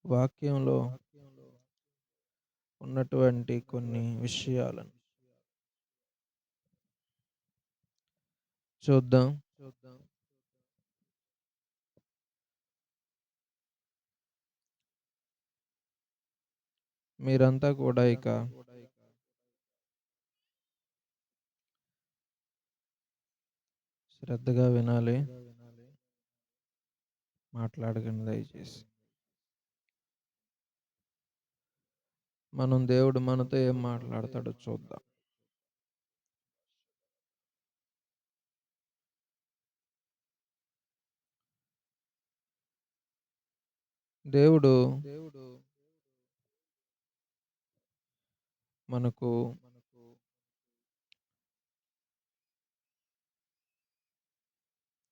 వాక్యంలో ఉన్నటువంటి కొన్ని విషయాలను చూద్దాం. మీరంతా కూడా ఇక శ్రద్ధగా వినాలి. మాట్లాడకండి దయచేసి. దేవుడు మనతో ఏం మాట్లాడతాడో చూద్దాం. దేవుడు మనకు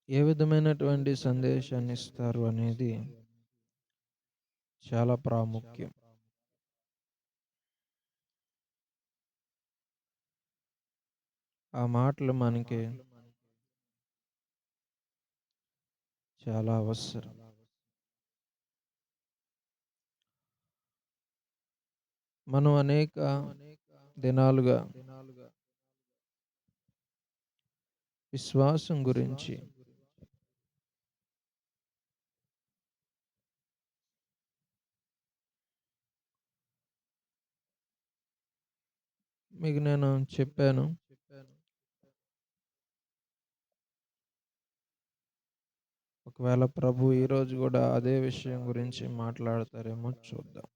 ఏ విధమైనటువంటి సందేశాన్ని ఇస్తారు అనేది చాలా ప్రాముఖ్యం. ఆ మాటలు మనకి చాలా అవసరం. మనం అనేక దినాలుగా విశ్వాసం గురించి మీకు నేను చెప్పాను. ఒకవేళ ప్రభు ఈరోజు కూడా అదే విషయం గురించి మాట్లాడతారేమో చూద్దాం.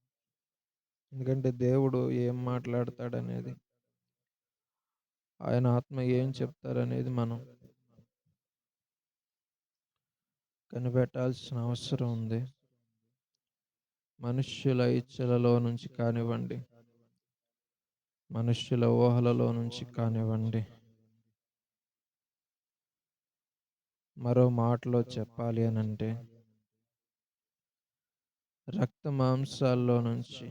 ఎందుకంటే దేవుడు ఏం మాట్లాడతాడనేది, ఆయన ఆత్మ ఏం చెప్తారనేది మనం కనిపెట్టాల్సిన అవసరం ఉంది. మనుష్యుల ఇచ్చలలో నుంచి కానివ్వండి, మనుష్యుల ఊహలలో నుంచి కానివ్వండి, మరో మాటలో చెప్పాలి అనంటే రక్త మాంసాల్లో నుంచి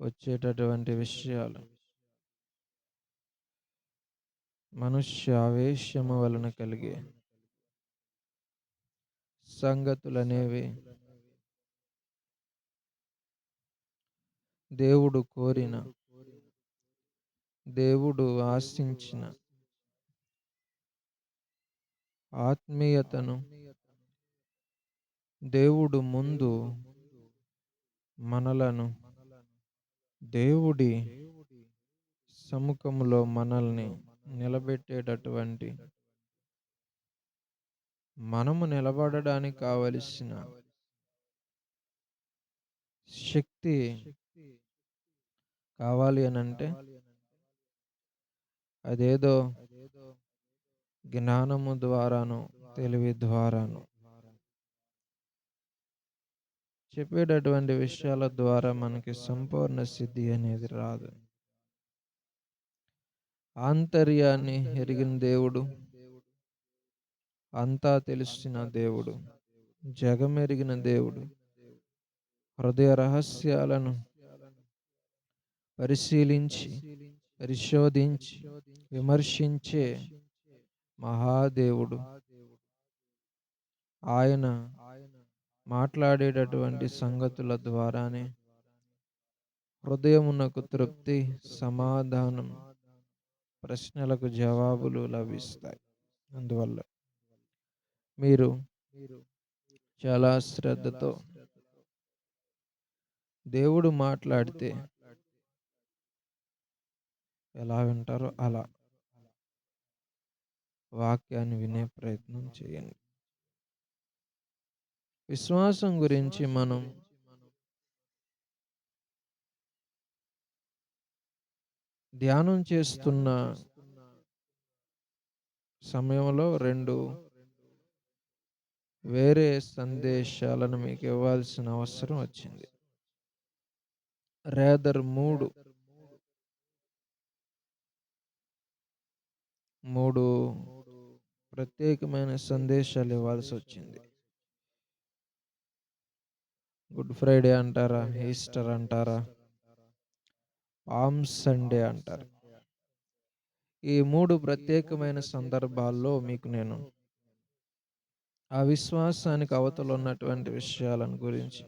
వచ్చేటటువంటి విషయాలు, మనుష్య ఆవేశము వలన కలిగే సంగతులనేవి దేవుడు కోరిన, దేవుడు ఆశించిన ఆత్మీయతను దేవుడు ముందు మనలను, దేవుడి సముఖములో మనల్ని నిలబెట్టేటటువంటి, మనము నిలబడడానికి కావలసిన శక్తి కావాలి అనంటే అదేదో జ్ఞానము ద్వారాను, తెలివి ద్వారాను, చెప్పేటటువంటి విషయాల ద్వారా మనకి సంపూర్ణ సిద్ధి అనేది రాదు. ఆంతర్యాన్ని ఎరిగిన దేవుడు, అంతా తెలిసిన దేవుడు, జగమెరిగిన దేవుడు, హృదయ రహస్యాలను పరిశీలించి, పరిశోధించి, విమర్శించే మహాదేవుడు. ఆయన మాట్లాడేటటువంటి సంగతుల ద్వారానే హృదయమునకు తృప్తి, సమాధానం, ప్రశ్నలకు జవాబులు లభిస్తాయి. అందువల్ల మీరు చాలా శ్రద్ధతో దేవుడు మాట్లాడితే ఎలా వింటారో అలా వాక్యాన్ని వినే ప్రయత్నం చేయండి. విశ్వాసం గురించి మనం ధ్యానం చేస్తున్న సమయంలో రెండు వేరే సందేశాలను మీకు ఇవ్వాల్సిన అవసరం వచ్చింది. రేదర్ మూడు ప్రత్యేకమైన సందేశాలు ఇవ్వాల్సి వచ్చింది. గుడ్ ఫ్రైడే అంటారా, ఈస్టర్ అంటారా, పామ్ సండే అంటారు. ఈ మూడు ప్రత్యేకమైన సందర్భాల్లో మీకు నేను ఆ విశ్వాసానికి అవతల ఉన్నటువంటి విషయాలను గురించి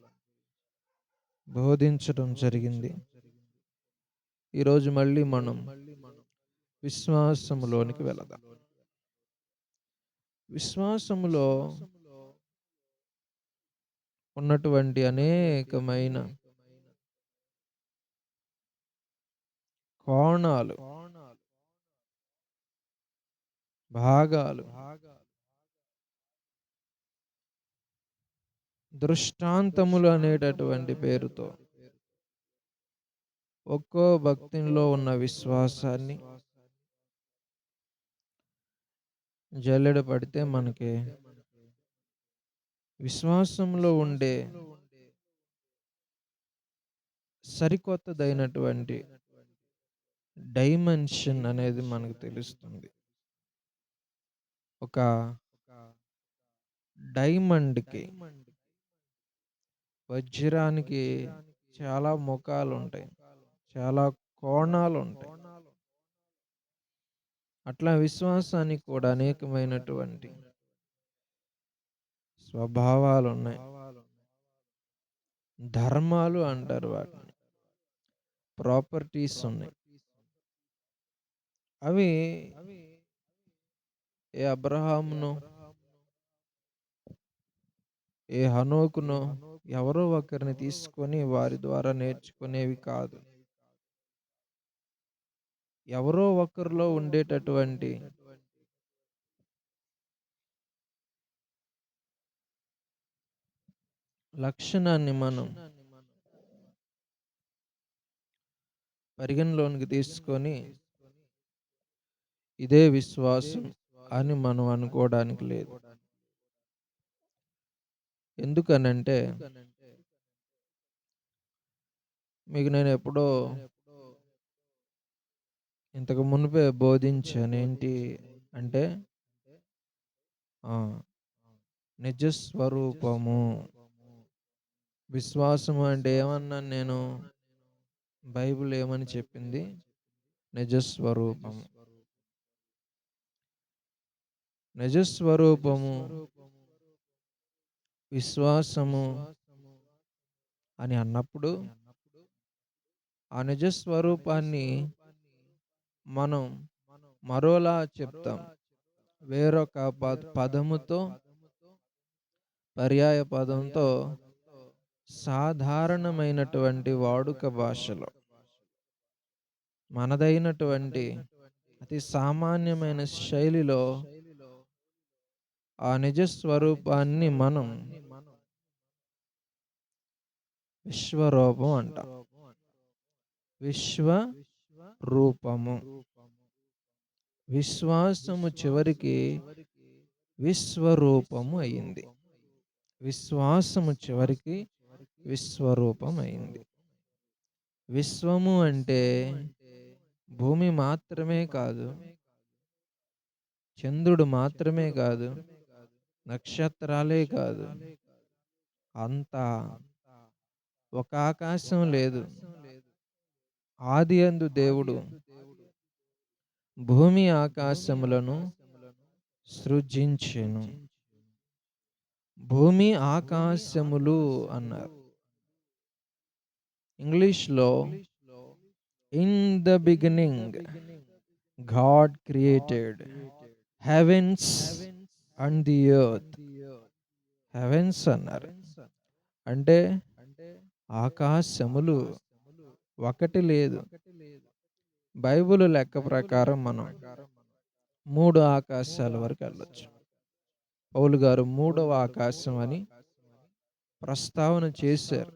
బోధించడం జరిగింది. ఈరోజు మళ్ళీ మనం విశ్వాసములోనికి వెళదాం. విశ్వాసములో ఉన్నటువంటి అనేకమైన కోణాలు, భాగాలు, దృష్టాంతములు అనేటటువంటి పేరుతో ఒక్కో భక్తిలో ఉన్న విశ్వాసాన్ని జల్లెడ పడితే మనకి విశ్వాసంలో ఉండే సరికొత్తదైనటువంటి డైమెన్షన్ అనేది మనకు తెలుస్తుంది. ఒక డైమండ్‌కి, వజ్రానికి చాలా ముఖాలుంటాయి. చాలా కోణాలుంటాయి. అట్లా విశ్వాసానికి కూడా అనేకమైనటువంటి స్వభావాలున్నాయి. ధర్మాలు అంటారు వాటిని. ప్రాపర్టీస్ ఉన్నాయి. అవి ఏ అబ్రహామునో, ఏ హనోకునో ఎవరో ఒకరిని తీసుకొని వారి ద్వారా నేర్చుకునేవి కాదు. ఎవరో ఒకరిలో ఉండేటటువంటి లక్షణాన్ని మనం పరిగణలోనికి తీసుకొని ఇదే విశ్వాసం అని మనం అనుకోవడానికి లేదు. ఎందుకనంటే మీకు నేను ఎప్పుడో ఇంతకు మునుపే బోధించాను. ఏంటి అంటే నిజస్వరూపము. విశ్వాసము అంటే ఏమన్నాను నేను? బైబిల్ ఏమని చెప్పింది? నిజస్వరూపము. నిజస్వరూపము, విశ్వాసము అని అన్నప్పుడు ఆ నిజస్వరూపాన్ని మనం మరోలా చెప్తాం. వేరొక పదముతో, పర్యాయ పదంతో, సాధారణమైనటువంటి వాడుక భాషలో, మనదైనటువంటి అతి సామాన్యమైన శైలిలో ఆ నిజస్వరూపాన్ని మనం విశ్వరూపం అంటాం. విశ్వరూపము. విశ్వాసము చివరికి విశ్వరూపము అయింది. విశ్వాసము చివరికి విశ్వరూపం అయింది. విశ్వము అంటే భూమి మాత్రమే కాదు, చంద్రుడు మాత్రమే కాదు, నక్షత్రాలే కాదు, అంతా ఒక ఆకాశం లేదు. ఆదియందు దేవుడు భూమి ఆకాశములను సృజించెను. భూమి ఆకాశములు అన్నారు. ఇంగ్లీష్లో in the beginning God created heavens and the earth. Heavens అన్నారు అంటే ఆకాశములు ఒకటి లేదు. బైబిల్ లెక్క ప్రకారం మనం 3 ఆకాశాల వరకు వెళ్ళొచ్చు. పౌలు గారు 3వ ఆకాశం అని ప్రస్తావన చేశారు.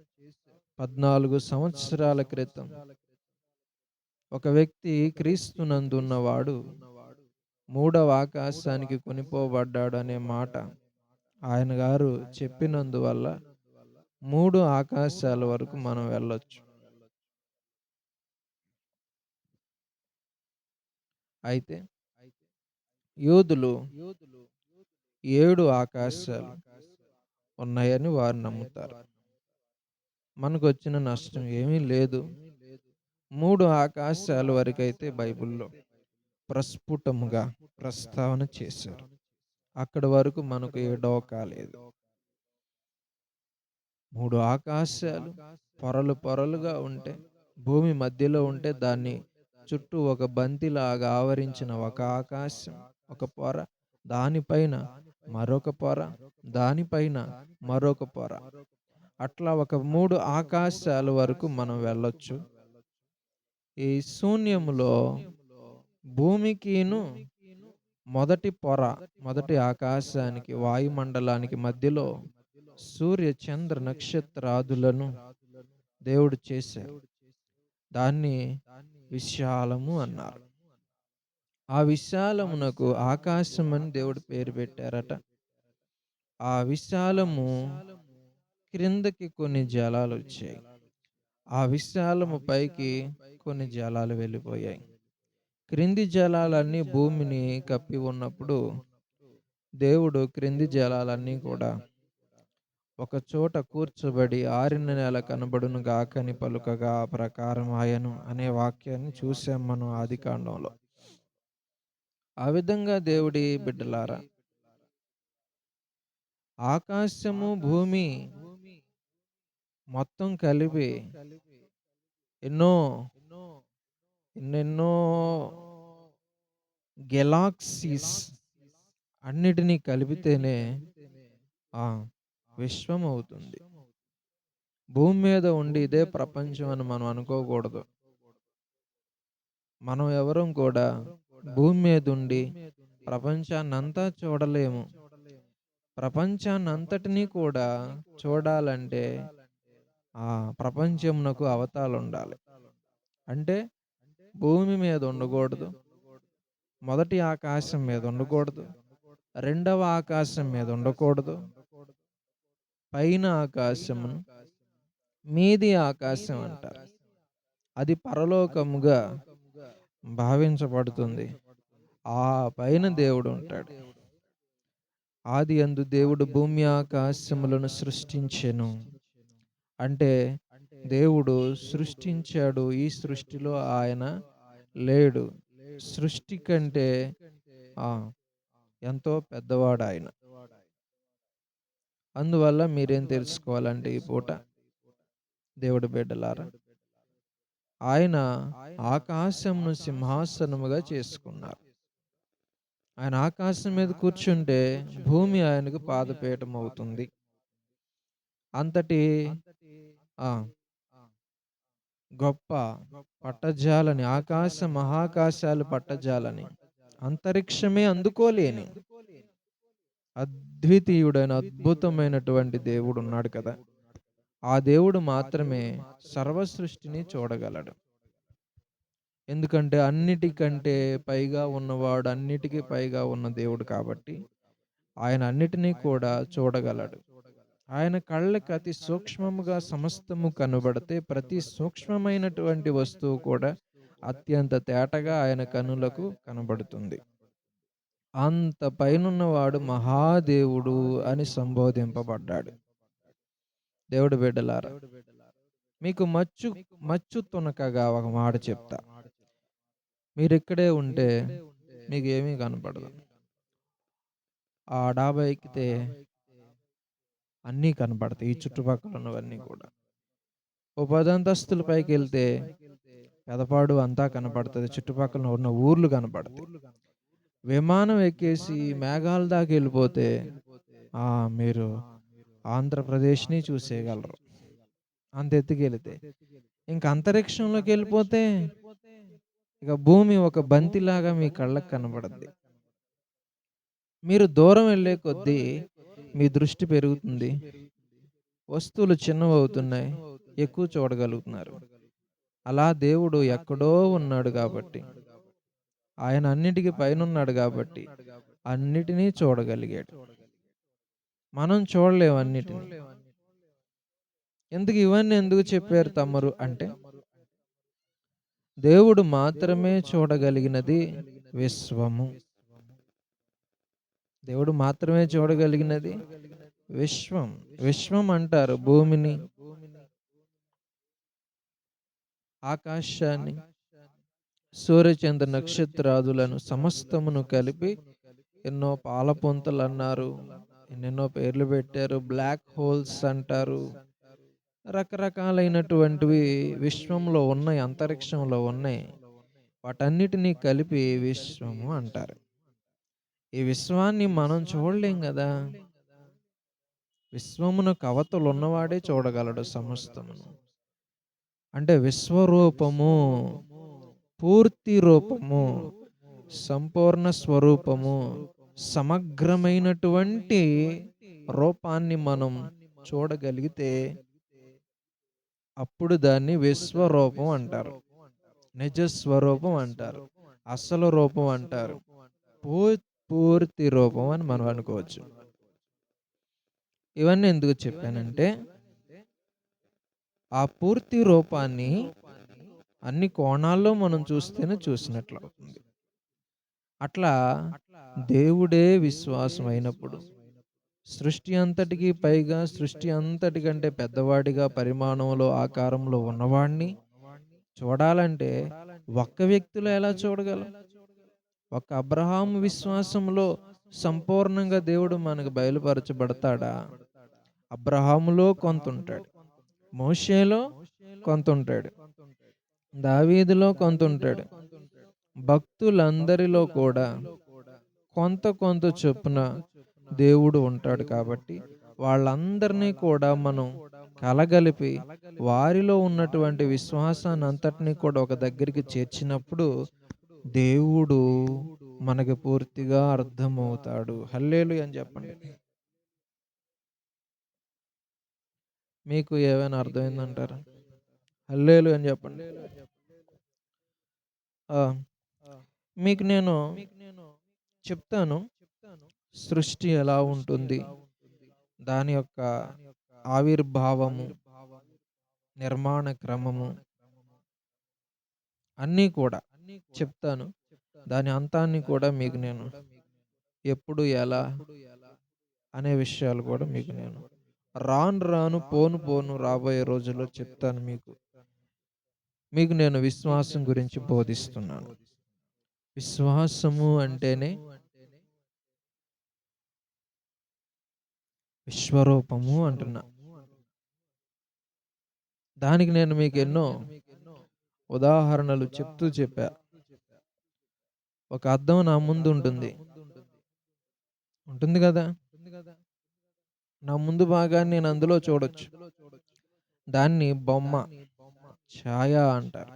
14 సంవత్సరాల క్రితం ఒక వ్యక్తి క్రీస్తునందున్నవాడు 3వ ఆకాశానికి కొనిపోబడ్డాడు అనే మాట ఆయన గారు చెప్పినందువల్ల 3 ఆకాశాల వరకు మనం వెళ్ళొచ్చు. అయితే యూదులు 7 ఆకాశాలు ఉన్నాయని వారు నమ్ముతారు. మనకు వచ్చిన నష్టం ఏమీ లేదు. 3 ఆకాశాల వరకైతే బైబిల్లో ప్రస్ఫుటముగా ప్రస్తావన చేశారు. అక్కడి వరకు మనకు ఏ డోకా లేదు. 3 ఆకాశాలు పొరలు పొరలుగా ఉంటే, భూమి మధ్యలో ఉంటే దాన్ని చుట్టూ ఒక బంతిలాగా ఆవరించిన ఒక ఆకాశం, ఒక పొర, దానిపైన మరొక పొర, దానిపైన మరొక పొర. అట్లా ఒక 3 ఆకాశాల వరకు మనం వెళ్ళొచ్చు. ఈ శూన్యములో భూమికిను మొదటి పొర, మొదటి ఆకాశానికి, వాయుమండలానికి మధ్యలో సూర్య, చంద్ర, నక్షత్రాదులను దేవుడు చేశారు. దాన్ని విశాలము అన్నారు. ఆ విశాలమునకు ఆకాశమని దేవుడు పేరు పెట్టారట. ఆ విశాలము క్రిందకి కొన్ని జలాలొచ్చాయి. ఆ విశాలము పైకి కొన్ని జలాలు వెళ్ళిపోయాయి. క్రింది జలాలన్నీ భూమిని కప్పి ఉన్నప్పుడు దేవుడు క్రింది జలాలన్నీ కూడా ఒక చోట కూర్చోబడి ఆరిన నేల కనబడును గాకని పలుకగా ఆ ప్రకారం ఆయను అనే వాక్యాన్ని చూసాం మనం ఆదికాండంలో. ఆ విధంగా దేవుడి బిడ్డలారా, ఆకాశము, భూమి మొత్తం కలిపి ఎన్నో ఎన్నెన్నో గెలాక్సీస్ అన్నిటినీ కలిపితేనే ఆ విశ్వం అవుతుంది. భూమి మీద ఉండి ఇదే ప్రపంచం అని మనం అనుకోకూడదు. మనం ఎవరం కూడా భూమి మీద ఉండి ప్రపంచాన్నంతా చూడలేము. ప్రపంచాన్నంతటినీ కూడా చూడాలంటే ఆ ప్రపంచమునకు అవతాలుండాలి. అంటే భూమి మీద ఉండకూడదు. మొదటి ఆకాశం మీద ఉండకూడదు. రెండవ ఆకాశం మీద ఉండకూడదు. పైన ఆకాశమును మీది ఆకాశం అంటారు. అది పరలోకముగా భావించబడుతుంది. ఆ పైన దేవుడు ఉంటాడు. ఆదియందు దేవుడు భూమి ఆకాశములను సృష్టించెను. అంటే దేవుడు సృష్టించాడు. ఈ సృష్టిలో ఆయన లేడు. సృష్టి కంటే ఆ ఎంతో పెద్దవాడాయన. అందువల్ల మీరేం తెలుసుకోవాలంటే ఈ పూట దేవుడి బిడ్డలారా, ఆయన ఆకాశమును సింహాసనముగా చేసుకున్నారు. ఆయన ఆకాశం మీద కూర్చుంటే భూమి ఆయనకు పాదపీఠం అవుతుంది. అంతటి ఆ గొప్ప పట్టజాలని, ఆకాశ మహాకాశాలు పట్టజాలని, అంతరిక్షమే అందుకోలేని అద్వితీయుడైన అద్భుతమైనటువంటి దేవుడు ఉన్నాడు కదా. ఆ దేవుడు మాత్రమే సర్వ సృష్టిని చూడగలడు. ఎందుకంటే అన్నిటికంటే పైగా ఉన్నవాడు, అన్నిటికీ పైగా ఉన్న దేవుడు కాబట్టి ఆయన అన్నిటినీ కూడా చూడగలడు. ఆయన కళ్ళకి అతి సూక్ష్మముగా సమస్తము కనబడితే ప్రతి సూక్ష్మమైనటువంటి వస్తువు కూడా అత్యంత తేటగా ఆయన కనులకు కనబడుతుంది. అంత పైనున్నవాడు మహాదేవుడు అని సంబోధింపబడ్డాడు. దేవుడు బిడ్డలారా, మీకు మచ్చు తునకగా ఒక మాట చెప్తా. మీరిక్కడే ఉంటే మీకు ఏమీ కనపడదు. ఆ డాబా ఎక్కితే అన్నీ కనపడతాయి. ఈ చుట్టుపక్కల ఉన్నవన్నీ కూడా. ఓ 10 అంతస్తుల పైకి వెళ్తే పెదపాడు అంతా కనపడుతుంది. చుట్టుపక్కల ఉన్న ఊర్లు కనపడతాయి. విమానం ఎక్కేసి మేఘాల దాకా వెళ్ళిపోతే మీరు ఆంధ్రప్రదేశ్ని చూసేయగలరు. అంత ఎత్తుకెళితే. ఇంక అంతరిక్షంలోకి వెళ్ళిపోతే ఇక భూమి ఒక బంతిలాగా మీ కళ్ళకు కనబడుద్ది. మీరు దూరం వెళ్ళే కొద్దీ మీ దృష్టి పెరుగుతుంది. వస్తువులు చిన్నవవుతున్నాయి. ఎక్కువ చూడగలుగుతున్నారు. అలా దేవుడు ఎక్కడో ఉన్నాడు కాబట్టి, ఆయన అన్నిటికి పైనున్నాడు కాబట్టి అన్నిటినీ చూడగలిగాడు. మనం చూడలేము అన్నిటిని. ఇవన్నీ ఎందుకు చెప్పారు తమరు అంటే, దేవుడు మాత్రమే చూడగలిగినది విశ్వము. దేవుడు మాత్రమే చూడగలిగినది విశ్వం. విశ్వం అంటారు భూమిని, ఆకాశాన్ని, సూర్యచంద్ర నక్షత్రాదులను సమస్తమును కలిపి ఎన్నో పాల పుంతలన్నారు. ఎన్నెన్నో పేర్లు పెట్టారు. బ్లాక్ హోల్స్ అంటారు. రకరకాలైనటువంటివి విశ్వంలో ఉన్నాయి. అంతరిక్షంలో ఉన్నాయి. వాటన్నిటిని కలిపి విశ్వము అంటారు. ఈ విశ్వాన్ని మనం చూడలేం గదా! విశ్వమునకు అవతలున్నవాడే చూడగలడు సమస్తమును. అంటే విశ్వరూపము, పూర్తి రూపము, సంపూర్ణ స్వరూపము, సమగ్రమైనటువంటి రూపాన్ని మనం చూడగలిగితే అప్పుడు దాన్ని విశ్వరూపం అంటారు. నిజ స్వరూపం అంటారు. అసలు రూపం అంటారు. పూ పూర్తి రూపం అని మనం అనుకోవచ్చు. ఇవన్నీ ఎందుకు చెప్పానంటే, ఆ పూర్తి రూపాన్ని అన్ని కోణాల్లో మనం చూస్తేనే చూసినట్లవుతుంది. అట్లా దేవుడే విశ్వాసమైనప్పుడు, సృష్టి అంతటికి పైగా సృష్టి అంతటికంటే పెద్దవాడిగా పరిమాణంలో, ఆకారంలో ఉన్నవాడిని చూడాలంటే ఒక్క వ్యక్తిలో ఎలా చూడగలం? ఒక అబ్రహాము విశ్వాసంలో సంపూర్ణంగా దేవుడు మనకు బయలుపరచబడతాడా? అబ్రహాములో కొంతుంటాడు. మోషేలో కొంతుంటాడు. దావీదులో కొంతుంటాడు. భక్తులందరిలో కూడా కొంత కొంత చొప్పున దేవుడు ఉంటాడు కాబట్టి వాళ్ళందరినీ కూడా మనం కలగలిపి వారిలో ఉన్నటువంటి విశ్వాసాన్ని అంతటినీ కూడా ఒక దగ్గరికి చేర్చినప్పుడు దేవుడు మనకి పూర్తిగా అర్థమవుతాడు. హల్లెలూయా అని చెప్పండి. మీకు ఏమైనా అర్థమైందంటారా? హల్లెలూయా అని చెప్పండి. ఆ! మీకు నేను చెప్తాను. సృష్టి ఎలా ఉంటుంది? దాని యొక్క ఆవిర్భావము, నిర్మాణ క్రమము అన్నీ కూడా చెప్తాను. దాని అంతాన్ని కూడా మీకు నేను ఎప్పుడు, ఎలా అనే విషయాలు కూడా మీకు నేను రాను రాను, పోను పోను రాబోయే రోజుల్లో చెప్తాను మీకు. మీకు నేను విశ్వాసం గురించి బోధిస్తున్నాను. విశ్వాసము అంటేనే విశ్వరూపము అంటున్నా. దానికి నేను మీకు ఎన్నో ఉదాహరణలు చెప్తూ చెప్పా. ఒక అద్దం నా ముందు ఉంటుంది. ఉంటుంది గదా! నా ముందు భాగాన్ని నేను అందులో చూడొచ్చు. దాన్ని బొమ్మ, ఛాయ అంటారు.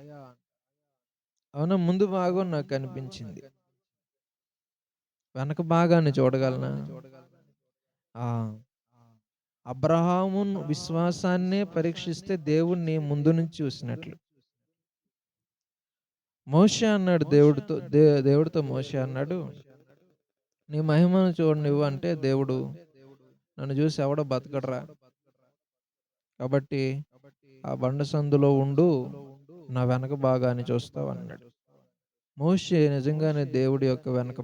అవునా? ముందు భాగం నాకు కనిపించింది. వెనక భాగాన్ని చూడగలనా? ఆ! అబ్రహాము విశ్వాసాన్నే పరీక్షిస్తే దేవుణ్ణి ముందు నుంచి చూసినట్లు. మోషే అన్నాడు దేవుడితో, దేవుడితో మోషే అన్నాడు, నీ మహిమను చూడనివ్వు అంటే దేవుడు, నన్ను చూసి ఎవడో బతకడురా. కాబట్టి ఆ బండ సందులో ఉండు, నా వెనక భాగాన్ని చూస్తావన్నాడు. మోషే నిజంగానే దేవుడి యొక్క వెనక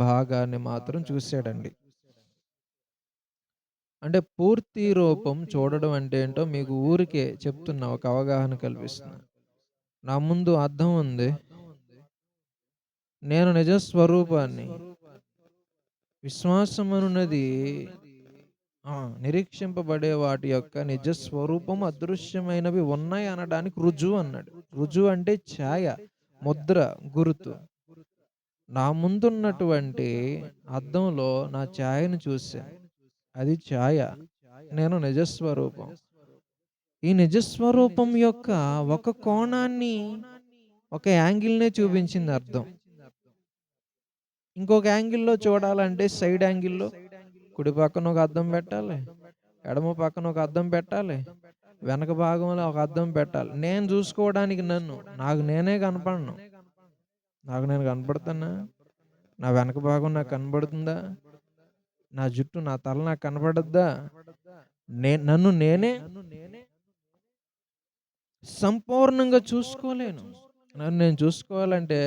భాగాన్ని మాత్రం చూశాడండి. అంటే పూర్తి రూపం చూడడం అంటే ఏంటో మీకు ఊరికే చెప్తున్నా, ఒక అవగాహన కల్పిస్తున్నా. నా ముందు అద్దం ఉంది. నేను నిజ స్వరూపాన్ని, విశ్వాసమనున్నది నిరీక్షింపబడే వాటి యొక్క నిజ స్వరూపం అదృశ్యమైనవి ఉన్నాయి అనడానికి రుజువు అన్నాడు. రుజువు అంటే ఛాయ, ముద్ర, గుర్తు. నా ముందున్నటువంటి అద్దంలో నా ఛాయను చూశాను. అది ఛాయ. నేను నిజస్వరూపం. ఈ నిజస్వరూపం యొక్క ఒక కోణాన్ని, ఒక యాంగిల్‌నే చూపించింది అర్థం. ఇంకొక యాంగిల్‌లో చూడాలంటే సైడ్ యాంగిల్‌లో కుడి పక్కన ఒక అద్దం పెట్టాలి. ఎడమ పక్కన ఒక అద్దం పెట్టాలి. వెనక భాగంలో ఒక అద్దం పెట్టాలి. నేను చూసుకోవడానికి నన్ను, నాకు నేనే కనపడను. నాకు నేను కనపడుతున్నా? నా వెనక భాగం నాకు కనబడుతుందా? నా జుట్టు, నా తల నాకు కనపడద్దా? నన్ను నేనే సంపూర్ణంగా చూసుకోలేను. నన్ను నేను చూసుకోవాలంటే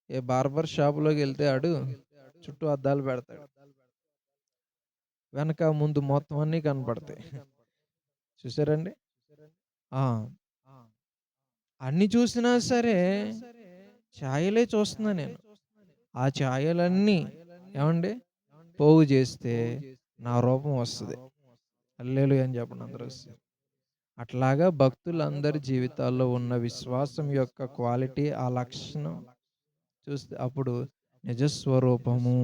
ఏ బార్బర్ షాపులోకి వెళ్తే ఆడు చుట్టూ అద్దాలు పెడతాడు. వెనక ముందు మొత్తం అన్నీ కనపడతాయి. చూసారండి? ఆ! అన్ని చూసినా సరే ఛాయలే చూస్తున్నా నేను. ఆ ఛాయలన్నీ ఏవండి పోగు చేస్తే నా రూపం వస్తది. హల్లెలూయా అని చెప్పండి అందరూ ఒకసారి. అట్లాగా భక్తులందరి జీవితాల్లో ఉన్న విశ్వాసం యొక్క క్వాలిటీ, ఆ లక్షణం చూస్తే అప్పుడు నిజస్వరూపము,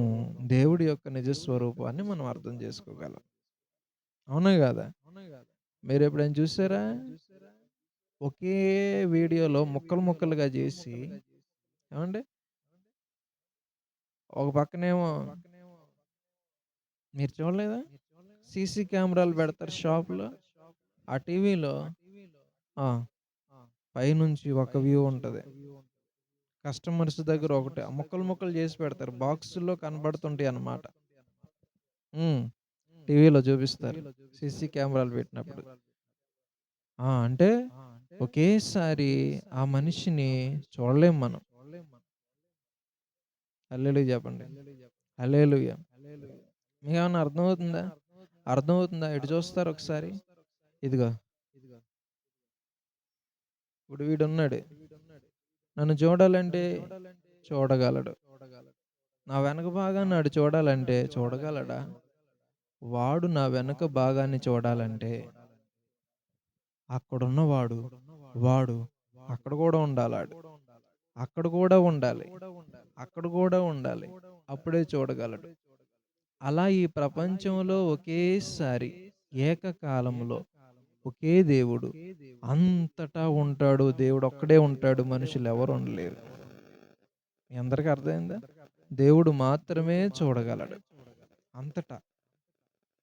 దేవుడి యొక్క నిజస్వరూపాన్ని మనం అర్థం చేసుకోగలం. అవునా గాదా? మీరెప్పుడైనా చూసారా? ఒకే వీడియోలో ముక్కలు ముక్కలుగా జేసి ఏవండీ ఒక పక్కనేమో మీరు చూడలేదా? సీసీ కెమెరాలు పెడతారు షాప్‌లో. ఆ టీవీలో ఆ! పైనుంచి ఒక వ్యూ ఉంటది. కస్టమర్స్ దగ్గర ఒకటి ముక్కలు ముక్కలు చేసి పెడతారు. బాక్సుల్లో కనబడుతుంటాయన్నమాట. హ్మ్. టీవీలో చూపిస్తారు. సీసీ కెమెరాలు పెట్టినప్పుడు. అంటే ఒకేసారి ఆ మనిషిని చూడలేం మనం. హల్లెలూయా చెప్పండి. హల్లెలూయా. మీకేమన్నా అర్థమవుతుందా? అర్థమవుతుందా? ఇటు చూస్తారు ఒకసారి. ఇదిగో ఇప్పుడు వీడున్నాడు. నన్ను చూడాలంటే చూడగలడు. నా వెనక భాగాన్ని ఆడు చూడాలంటే చూడగలడా? వాడు నా వెనక భాగాన్ని చూడాలంటే అక్కడున్నవాడు, వాడు అక్కడ కూడా ఉండాలాడు. అక్కడ కూడా ఉండాలి. అక్కడ కూడా ఉండాలి. అప్పుడే చూడగలడు. అలా ఈ ప్రపంచంలో ఒకేసారి ఏకకాలంలో ఒకే దేవుడు అంతటా ఉంటాడు. దేవుడొక్కడే ఉంటాడు. మనుషులెవరు ఉండలేరు. మీ అందరికి అర్థమైందా? దేవుడు మాత్రమే చూడగలడు. అంతటా.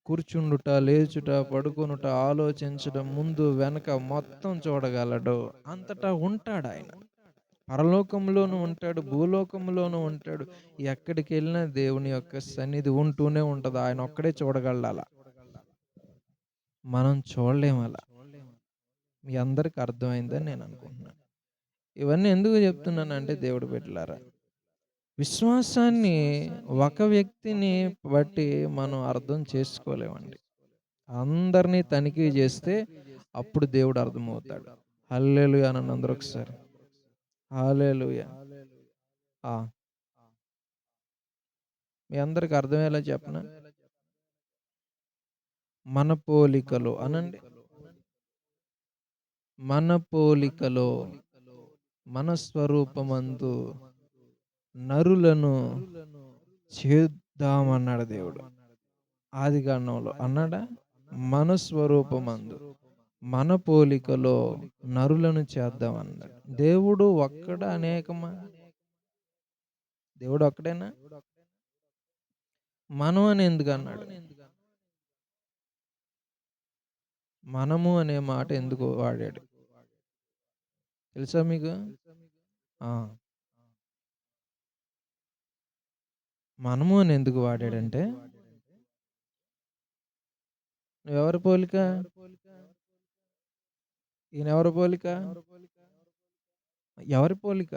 కూర్చుండుట, లేచుట, పడుకొనుట, ఆలోచించడం, ముందు వెనక మొత్తం చూడగలడు. అంతటా ఉంటాడాయన. పరలోకంలోనూ ఉంటాడు, భూలోకంలోనూ ఉంటాడు. ఎక్కడికెళ్ళినా దేవుని యొక్క సన్నిధి ఉంటూనే ఉంటది. ఆయన ఒక్కడే చూడగలడు. మనం చూడలేమలా. మీ అందరికి అర్థమైందని నేను అనుకుంటున్నాను. ఇవన్నీ ఎందుకు చెప్తున్నానంటే దేవుడు బిడ్డలారా, విశ్వాసాన్ని ఒక వ్యక్తిని బట్టి మనం అర్థం చేసుకోలేమండి. అందరినీ తనిఖీ చేస్తే అప్పుడు దేవుడు అర్థమవుతాడు. హల్లెలూయా అనండి అందరూ ఒకసారి. హల్లెలూయా. ఆ! మీ అందరికి అర్థమయ్యేలా చెప్పనా? మన పోలికలో అనండి. మన పోలికలో మన స్వరూపమందు నరులను చేద్దామన్నాడు దేవుడు. ఆదికాండంలో అన్నాడా? మన స్వరూపమందు మన పోలికలో నరులను చేద్దామన్నాడు. దేవుడు ఒక్కడా అనేకమా? దేవుడు ఒక్కడేనా? మనం అని ఎందుకన్నాడు? మనము అనే మాట ఎందుకు వాడాడు? తెలుసా మీకు? ఆ! మనము అని ఎందుకు వాడాడంటే, నువ్వెవరి పోలిక? ఈయనెవరి పోలిక? ఎవరి పోలిక?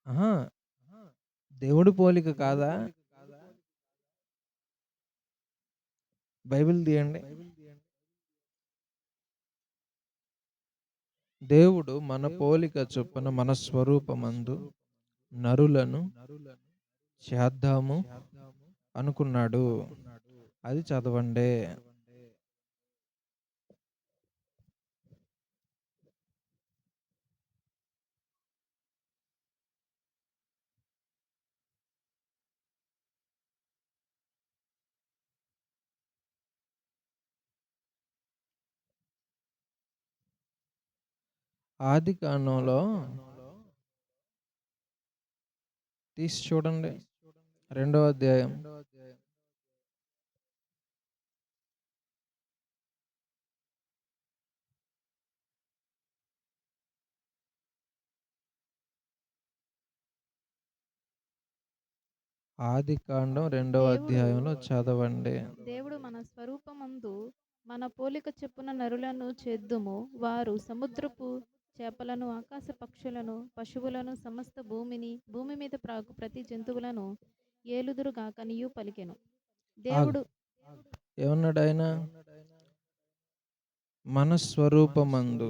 అహా! దేవుడి పోలిక కాదా? బైబిల్ తీయండి. దేవుడు మన పోలిక చొప్పున మన స్వరూపమందు నరులను చేద్దాము అనుకున్నాడు. అది చదవండి. ఆదికాండంలో తీసి చూడండి. 2వ అధ్యాయం. ఆదికాండం 2వ అధ్యాయంలో చదవండి. దేవుడు మన స్వరూపమందు మన పోలిక చొప్పున నరులను చేద్దుము. వారు సముద్రపు చేపలను, ఆకాశ పక్షులను, పశువులను, సమస్త భూమి మీద ప్రాకు ప్రతి జంతువులను ఏలుదురుగాకనియు పలికెను. ఆగు. దేవుడు ఏమన్నాడు ఆయన? మన స్వరూపమందు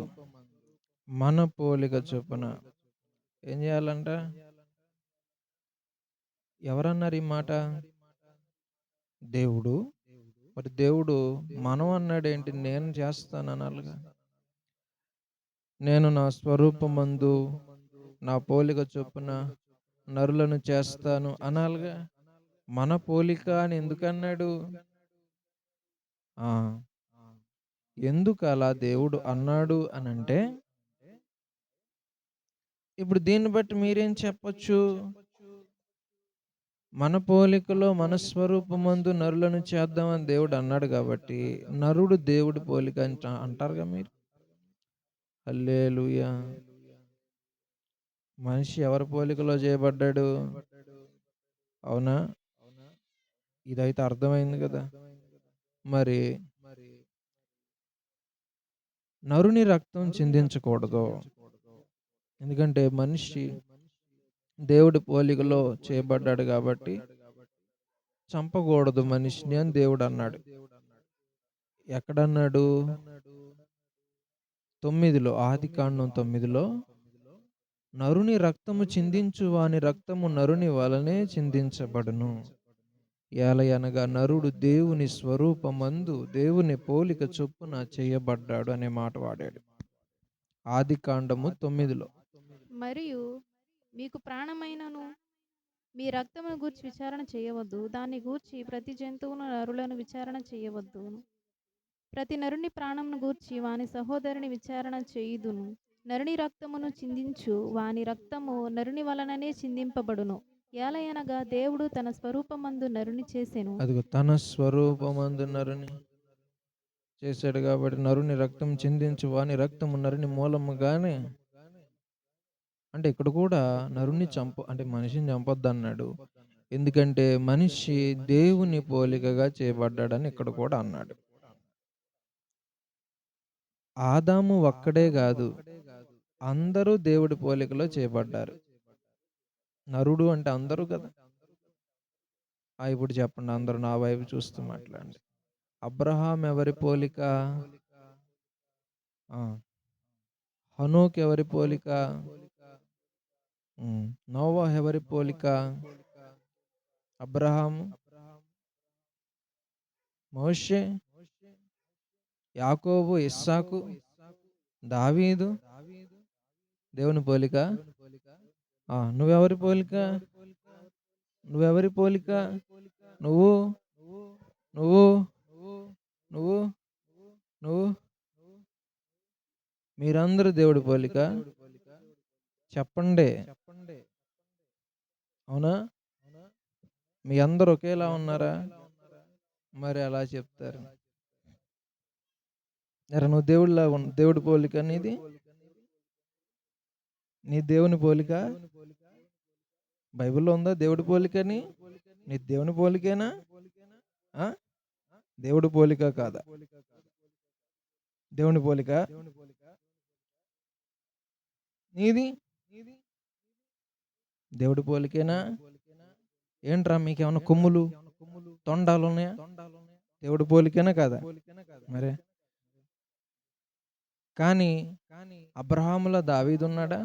మన పోలిక చొప్పున ఏం చేయాలంట? ఎవరన్నారు ఈ మాట? దేవుడు. మరి దేవుడు మనం అన్నాడేంటి? నేను చేస్తాననాలిగా. నేను నా స్వరూపమందు నా పోలిక చొప్పున నరులను చేస్తాను అనాలిగా. మన పోలిక అని ఎందుకన్నాడు? ఆ! ఎందుకు అలా దేవుడు అన్నాడు అనంటే, ఇప్పుడు దీన్ని బట్టి మీరేం చెప్పొచ్చు? మన పోలికలో మన స్వరూపమందు నరులను చేద్దామని దేవుడు అన్నాడు కాబట్టి, నరుడు దేవుడి పోలిక అంటారుగా మీరు. హల్లెలూయా! మనిషి ఎవరి పోలికలో చేయబడ్డాడు? అవునా? ఇదైతే అర్థమైంది కదా! మరి నరుని రక్తం చిందించకూడదు. ఎందుకంటే మనిషి దేవుడి పోలికలో చేయబడ్డాడు కాబట్టి చంపకూడదు మనిషిని అని దేవుడు అన్నాడు. ఎక్కడన్నాడు? 9లో ఆదికాండం 9లో నరుని రక్తము చిందించు వాని రక్తము నరుని వలనే చిందించబడును. ఏలయనగా నరుడు దేవుని స్వరూపమందు దేవుని పోలిక చొప్పున చేయబడ్డాడు అనే మాట వాడాడు. ఆదికాండము 9లో. మరియు మీకు ప్రాణమైనను మీ రక్తమును గూర్చి విచారణ చేయవద్దు. దాన్ని గూర్చి ప్రతి జంతువును నరులను విచారణ చేయవద్దును. ప్రతి నరుని ప్రాణమును గూర్చి వాని సహోదరుని విచారణ చేయుదును. నరుని రక్తమును చిందించు వాని రక్తము నరుని వలననే చిందింపబడును. ఏలయనగా దేవుడు తన స్వరూపమందు నరుని చేసెను. అదిగో తన స్వరూపమందు నరుని చేశాడు కాబట్టి నరుని రక్తం చిందించు వాని రక్తము నరుని మూలముగానే. అంటే ఇక్కడ కూడా నరుని అంటే మనిషిని చంపొద్దన్నాడు. ఎందుకంటే మనిషి దేవుని పోలికగా చేయబడ్డాడని ఇక్కడ కూడా అన్నాడు. ఆదాము ఒక్కడే కాదు, అందరూ దేవుడి పోలికలో చేయబడ్డారు. నరుడు అంటే అందరూ కదా. ఇప్పుడు చెప్పండి, అందరూ నా వైపు చూస్తూ మాట్లాడండి. అబ్రహాం ఎవరి పోలిక? హనోక్ ఎవరి పోలిక? నోవహు ఎవరి పోలిక? అబ్రహాము, మోషే, యాకోబు, ఇస్సాకు, దావీదు దేవుని పోలిక. నువ్వెవరి పోలిక? నువ్వెవరి పోలిక? నువ్వు నువ్వు నువ్వు నువ్వు మీరందరూ దేవుడి పోలిక. చెప్పండి. అవునా? మీ అందరూ ఒకేలా ఉన్నారా? మరి అలా చెప్తారు. నువ్వు దేవుడి పోలిక నీది? నీ దేవుని పోలిక బైబిల్లో ఉందా దేవుడి పోలికని? నీ దేవుని పోలికేనా? దేవుడి పోలిక కాదా? దేవుని పోలిక నీది? దేవుడి పోలికేనా? ఏంట్రా మీకేమన్నా కొమ్ములు తొండాలు ఉన్నాయా? దేవుడి పోలికేనా కాదా? మరే కానీ అబ్రహాములో దావీదు ఉన్నాడా?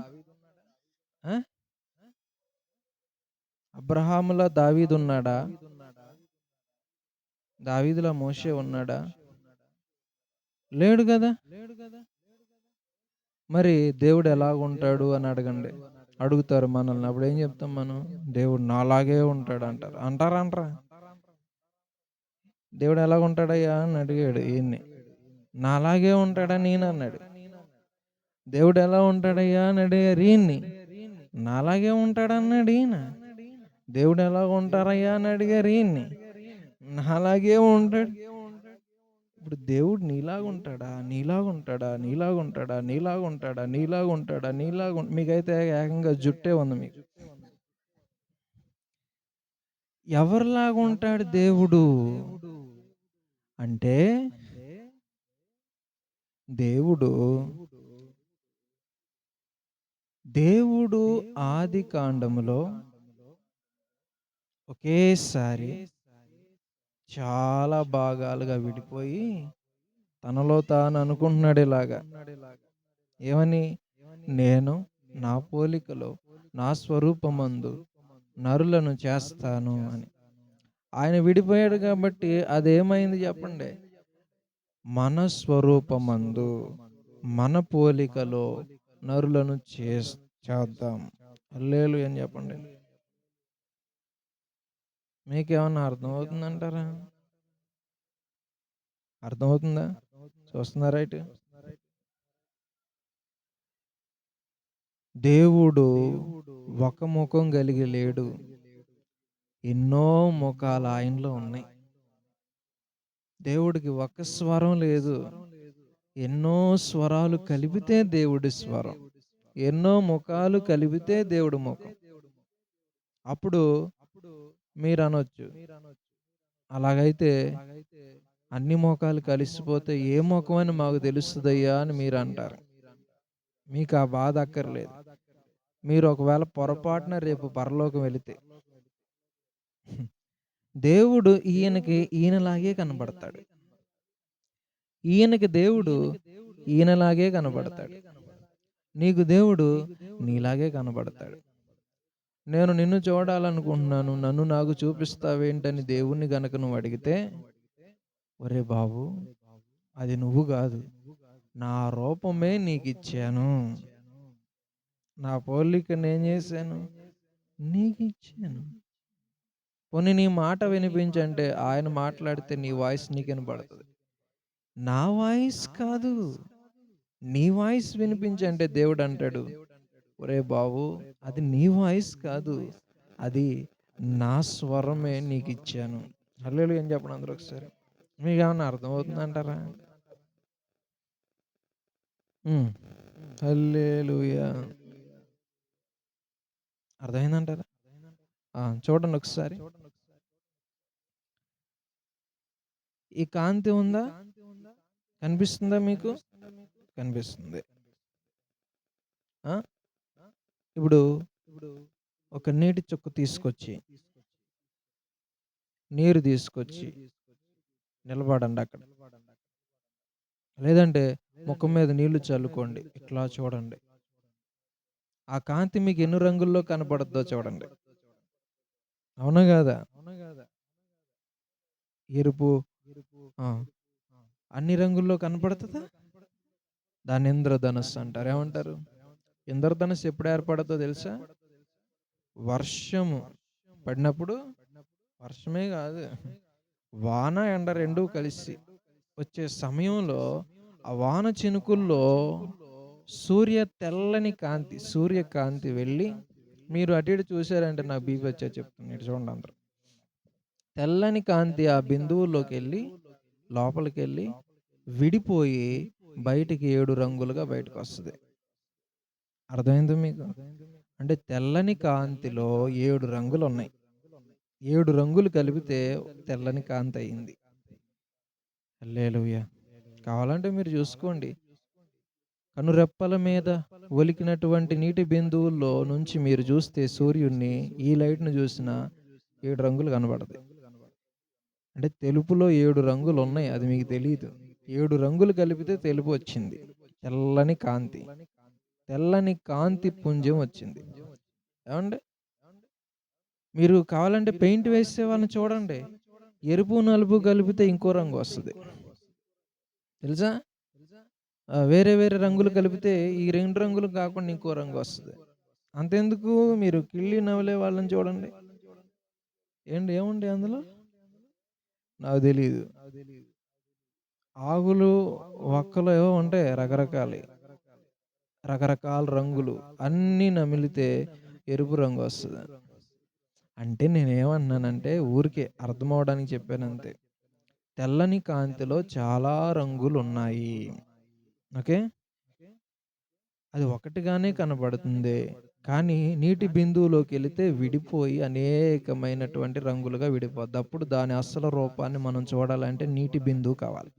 అబ్రహాములో దావీదు ఉన్నాడా? దావీదులో మోషే ఉన్నాడా? లేడు కదా. మరి దేవుడు ఎలాగుంటాడు అని అడుగుతారు మనల్ని. అప్పుడు ఏం చెప్తాం మనం? దేవుడు నాలాగే ఉంటాడు అంటారు. అంటారా? దేవుడు ఎలాగుంటాడయ్యా అని అడిగాడు ఈయన్ని. నాలాగే ఉంటాడా నేను అన్నాడు. దేవుడు ఎలా ఉంటాడయ్యా అని అడిగారు ఈయన్ని. నాలాగే ఉంటాడన్నాడు ఈయన. దేవుడు ఎలా ఉంటారయ్యా అని అడిగారు ఈయన్ని. నాలాగే ఉంటాడు. ఇప్పుడు దేవుడు నీలాగుంటాడా? మీకైతే ఏకంగా జుట్టే ఉంది మీకు. ఎవరిలాగుంటాడు దేవుడు అంటే, దేవుడు ఆది కాండములో ఒకేసారి చాలా భాగాలుగా విడిపోయి తనలో తాను అనుకుంటున్నాడు ఇలాగా. ఏమని? నేను నా పోలికలో నా స్వరూపమందు నరులను చేస్తాను అని. ఆయన విడిపోయాడు కాబట్టి అదేమైంది చెప్పండి? మన స్వరూపమందు, మన పోలికలో నరులను చేద్దాం. హల్లెలూయా అని చెప్పండి. మీకేమన్నా అర్థమవుతుందంటారా? అర్థమవుతుందా? చూస్తున్నారా ఇటు? దేవుడు ఒక ముఖం కలిగి లేడు. ఎన్నో ముఖాలు ఆయనలో ఉన్నాయి. దేవుడికి ఒక స్వరం లేదు. ఎన్నో స్వరాలు కలిపితే దేవుడి స్వరం. ఎన్నో ముఖాలు కలిపితే దేవుడి ముఖం. అప్పుడు మీరనొచ్చు, అలాగైతే అన్ని ముఖాలు కలిసిపోతే ఏ ముఖం అని మాకు తెలుస్తదయ్యా అని మీరంటారు. మీకు ఆ బాధ అక్కర్లేదు. మీరు ఒకవేళ పొరపాటున రేపు పరలోకం వెళితే దేవుడు ఈయనలాగే కనబడతాడు. ఈయనకి దేవుడు ఈయనలాగే కనబడతాడు. నీకు దేవుడు నీలాగే కనబడతాడు. నేను నిన్ను చూడాలనుకుంటున్నాను, నన్ను నాకు చూపిస్తావేంటని దేవుణ్ణి గనక నువ్వు అడిగితే, ఒరే బాబు, అది నువ్వు కాదు, నా రూపమే నీకిచ్చాను, నా పోలికను ఏం చేశాను, నీకిచ్చాను. పోనీ నీ మాట వినిపించంటే ఆయన మాట్లాడితే నీ వాయిస్ నీకు వినపడుతుంది. నా వాయిస్ కాదు, నీ వాయిస్ వినిపించంటే దేవుడు అంటాడు, ఒరే బాబు, అది నీ వాయిస్ కాదు, అది నా స్వరమే నీకు ఇచ్చాను. హల్లెలూయా అని చెప్పండి అందరూ ఒకసారి. మీకు ఏమన్నా అర్థమవుతుందంటారా? హల్లెలూయా. అర్థమైందంటారా? చూడండి ఒకసారి. ఈ కాంతి ఉందా? కనిపిస్తుందా మీకు? కనిపిస్తుంది. ఇప్పుడు ఒక నీటి చుక్క తీసుకొచ్చి, నీరు తీసుకొచ్చి నిలబడండి అక్కడ. లేదంటే ముఖం మీద నీళ్లు చల్లుకోండి, ఇట్లా చూడండి. ఆ కాంతి మీకు ఎన్ని రంగుల్లో కనపడుద్దో చూడండి. అవునా కాదా? ఎరుపు, అన్ని రంగుల్లో కనపడుతుందా? దాన్ని ఇంద్రధనస్సు అంటారు. ఏమంటారు? ఇంద్రధనస్సు ఎప్పుడు ఏర్పడదో తెలుసా? వర్షము పడినప్పుడు, వర్షమే కాదు, వాన ఎండ రెండూ కలిసి వచ్చే సమయంలో ఆ వాన చినుకుల్లో సూర్యకాంతి వెళ్ళి, మీరు అటు ఇటు చూసారంటే నాకు బీపీ వచ్చే చెప్తున్నాడు చూడండి అందరూ. తెల్లని కాంతి ఆ బిందువుల్లోకి వెళ్ళి, లోపలికి వెళ్ళి విడిపోయి బయటికి 7 రంగులుగా బయటకు వస్తుంది. అర్థమైంది మీకు? అంటే తెల్లని కాంతిలో 7 రంగులు ఉన్నాయి. 7 రంగులు కలిపితే తెల్లని కాంతి అయింది. హల్లెలూయా. కావాలంటే మీరు చూసుకోండి. కనురెప్పల మీద ఒలికినటువంటి నీటి బిందువుల్లో నుంచి మీరు చూస్తే సూర్యుడిని, ఈ లైట్ను చూసిన 7 రంగులు కనబడతాయి. అంటే తెలుపులో 7 రంగులు ఉన్నాయి, అది మీకు తెలియదు. 7 రంగులు కలిపితే తెలుపు వచ్చింది. తెల్లని కాంతి, తెల్లని కాంతి పుంజం వచ్చింది. ఏమండి? మీరు కావాలంటే పెయింట్ వేసే వాళ్ళని చూడండి, ఎరుపు నలుపు కలిపితే ఇంకో రంగు వస్తుంది తెలుసా? వేరే వేరే రంగులు కలిపితే ఈ 2 రంగులు కాకుండా ఇంకో రంగు వస్తుంది. అంతెందుకు, మీరు కిళ్ళి నవలే వాళ్ళని చూడండి. ఏముండే అందులో నాకు తెలీదు. ఆకులు ఒక్కలు ఏవో ఉంటాయి రకరకాల రంగులు అన్నీ నమిలితే ఎరుపు రంగు వస్తుంది. అంటే నేనేమన్నానంటే ఊరికే అర్థం అవడానికి చెప్పానంతే. తెల్లని కాంతిలో చాలా రంగులు ఉన్నాయి. ఓకే, అది ఒకటిగానే కనబడుతుంది. కానీ నీటి బిందువులోకి వెళితే విడిపోయి అనేకమైనటువంటి రంగులుగా విడిపోద్ది. అప్పుడు దాని అసలు రూపాన్ని మనం చూడాలంటే నీటి బిందువు కావాలి.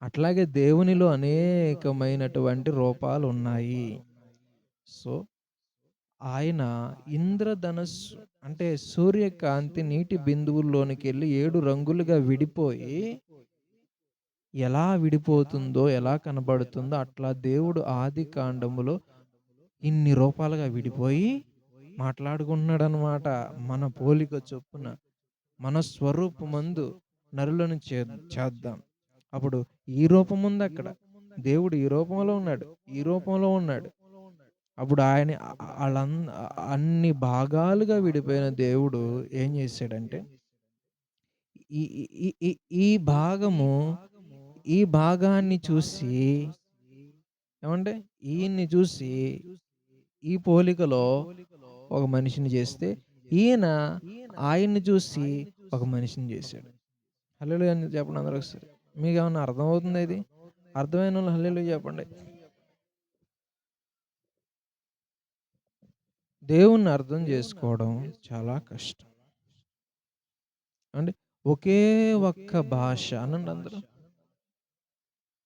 అట్లాగే దేవునిలో అనేకమైనటువంటి రూపాలు ఉన్నాయి. సో ఆయన ఇంద్రధనస్సు అంటే సూర్యకాంతి నీటి బిందువుల్లోనికి వెళ్ళి 7 రంగులుగా విడిపోయి ఎలా విడిపోతుందో, ఎలా కనబడుతుందో అట్లా దేవుడు ఆది కాండములో ఇన్ని రూపాలుగా విడిపోయి మాట్లాడుకుంటున్నాడనమాట. మన పోలిక చొప్పున, మన స్వరూపమందు నరులను చేద్దాం. అప్పుడు ఈ రూపముందక్కడ. దేవుడు ఈ రూపంలో ఉన్నాడు. ఈ రూపంలో ఉన్నాడు. అప్పుడు ఆయన అన్ని భాగాలుగా విడిపోయిన దేవుడు ఏం చేశాడంటే, ఈ ఈ ఈ ఈ ఈ భాగము ఈ భాగాన్ని చూసి ఏమంటే ఈయన్ని చూసి ఈ పోలికలో ఒక మనిషిని చేస్తే, ఈయన ఆయన్ని చూసి ఒక మనిషిని చేశాడు. హల్లెలూయా అని చెప్పండి అందరూ ఒకసారి. మీకేమన్నా అర్థమవుతుందా ఇది? అర్థమైనోళ్ళు హల్లెలూయా చెప్పండి. దేవుణ్ణి అర్థం చేసుకోవడం చాలా కష్టం. అంటే ఒకే ఒక్క భాష అనండి అందరూ.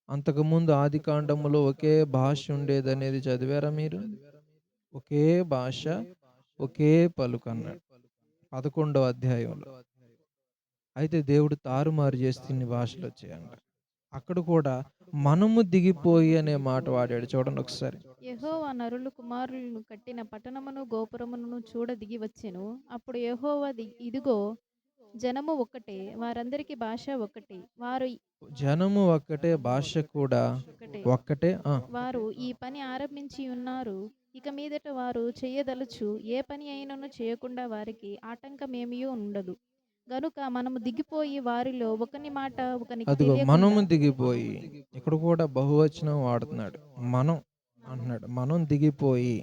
అంతకుముందు ఆదికాండములో ఒకే భాష ఉండేదనేది చదివారా మీరు? ఒకే భాష, ఒకే పలుకన్నాడు 11వ అధ్యాయంలో. అయితే దేవుడు తారుమారు చేస్తే ఇన్ని భాషలొచ్చాయంట. అక్కడ కూడా మనము దిగిపోయి అనే మాట వాడాడు చూడండి ఒకసారి. యెహోవా నరులు కుమారులను కట్టిన పట్టణమును గోపురమును చూడ దిగి వచ్చెను. అప్పుడు యెహోవా ఇదిగో జనము ఒక్కటే, వారందరికీ భాష ఒకటే. జనము ఒక్కటే, భాష కూడా ఒక్కటే. ఒక్కటే. వారు ఈ పని ఆరంభించి ఉన్నారు. ఇక మీదట వారు చేయదలచు ఏ పని అయినను చేయకుండా వారికి ఆటంకమేమియూ ఉండదు. గనుక మనము దిగిపోయి వారిలో ఒకని మాట ఒకనికి అదిగో తెలియకుండా మనము దిగిపోయి, ఇక్కడ కూడా బహువచనం వాడుతున్నాడు. మనం అంటున్నాడు. మనం దిగిపోయి.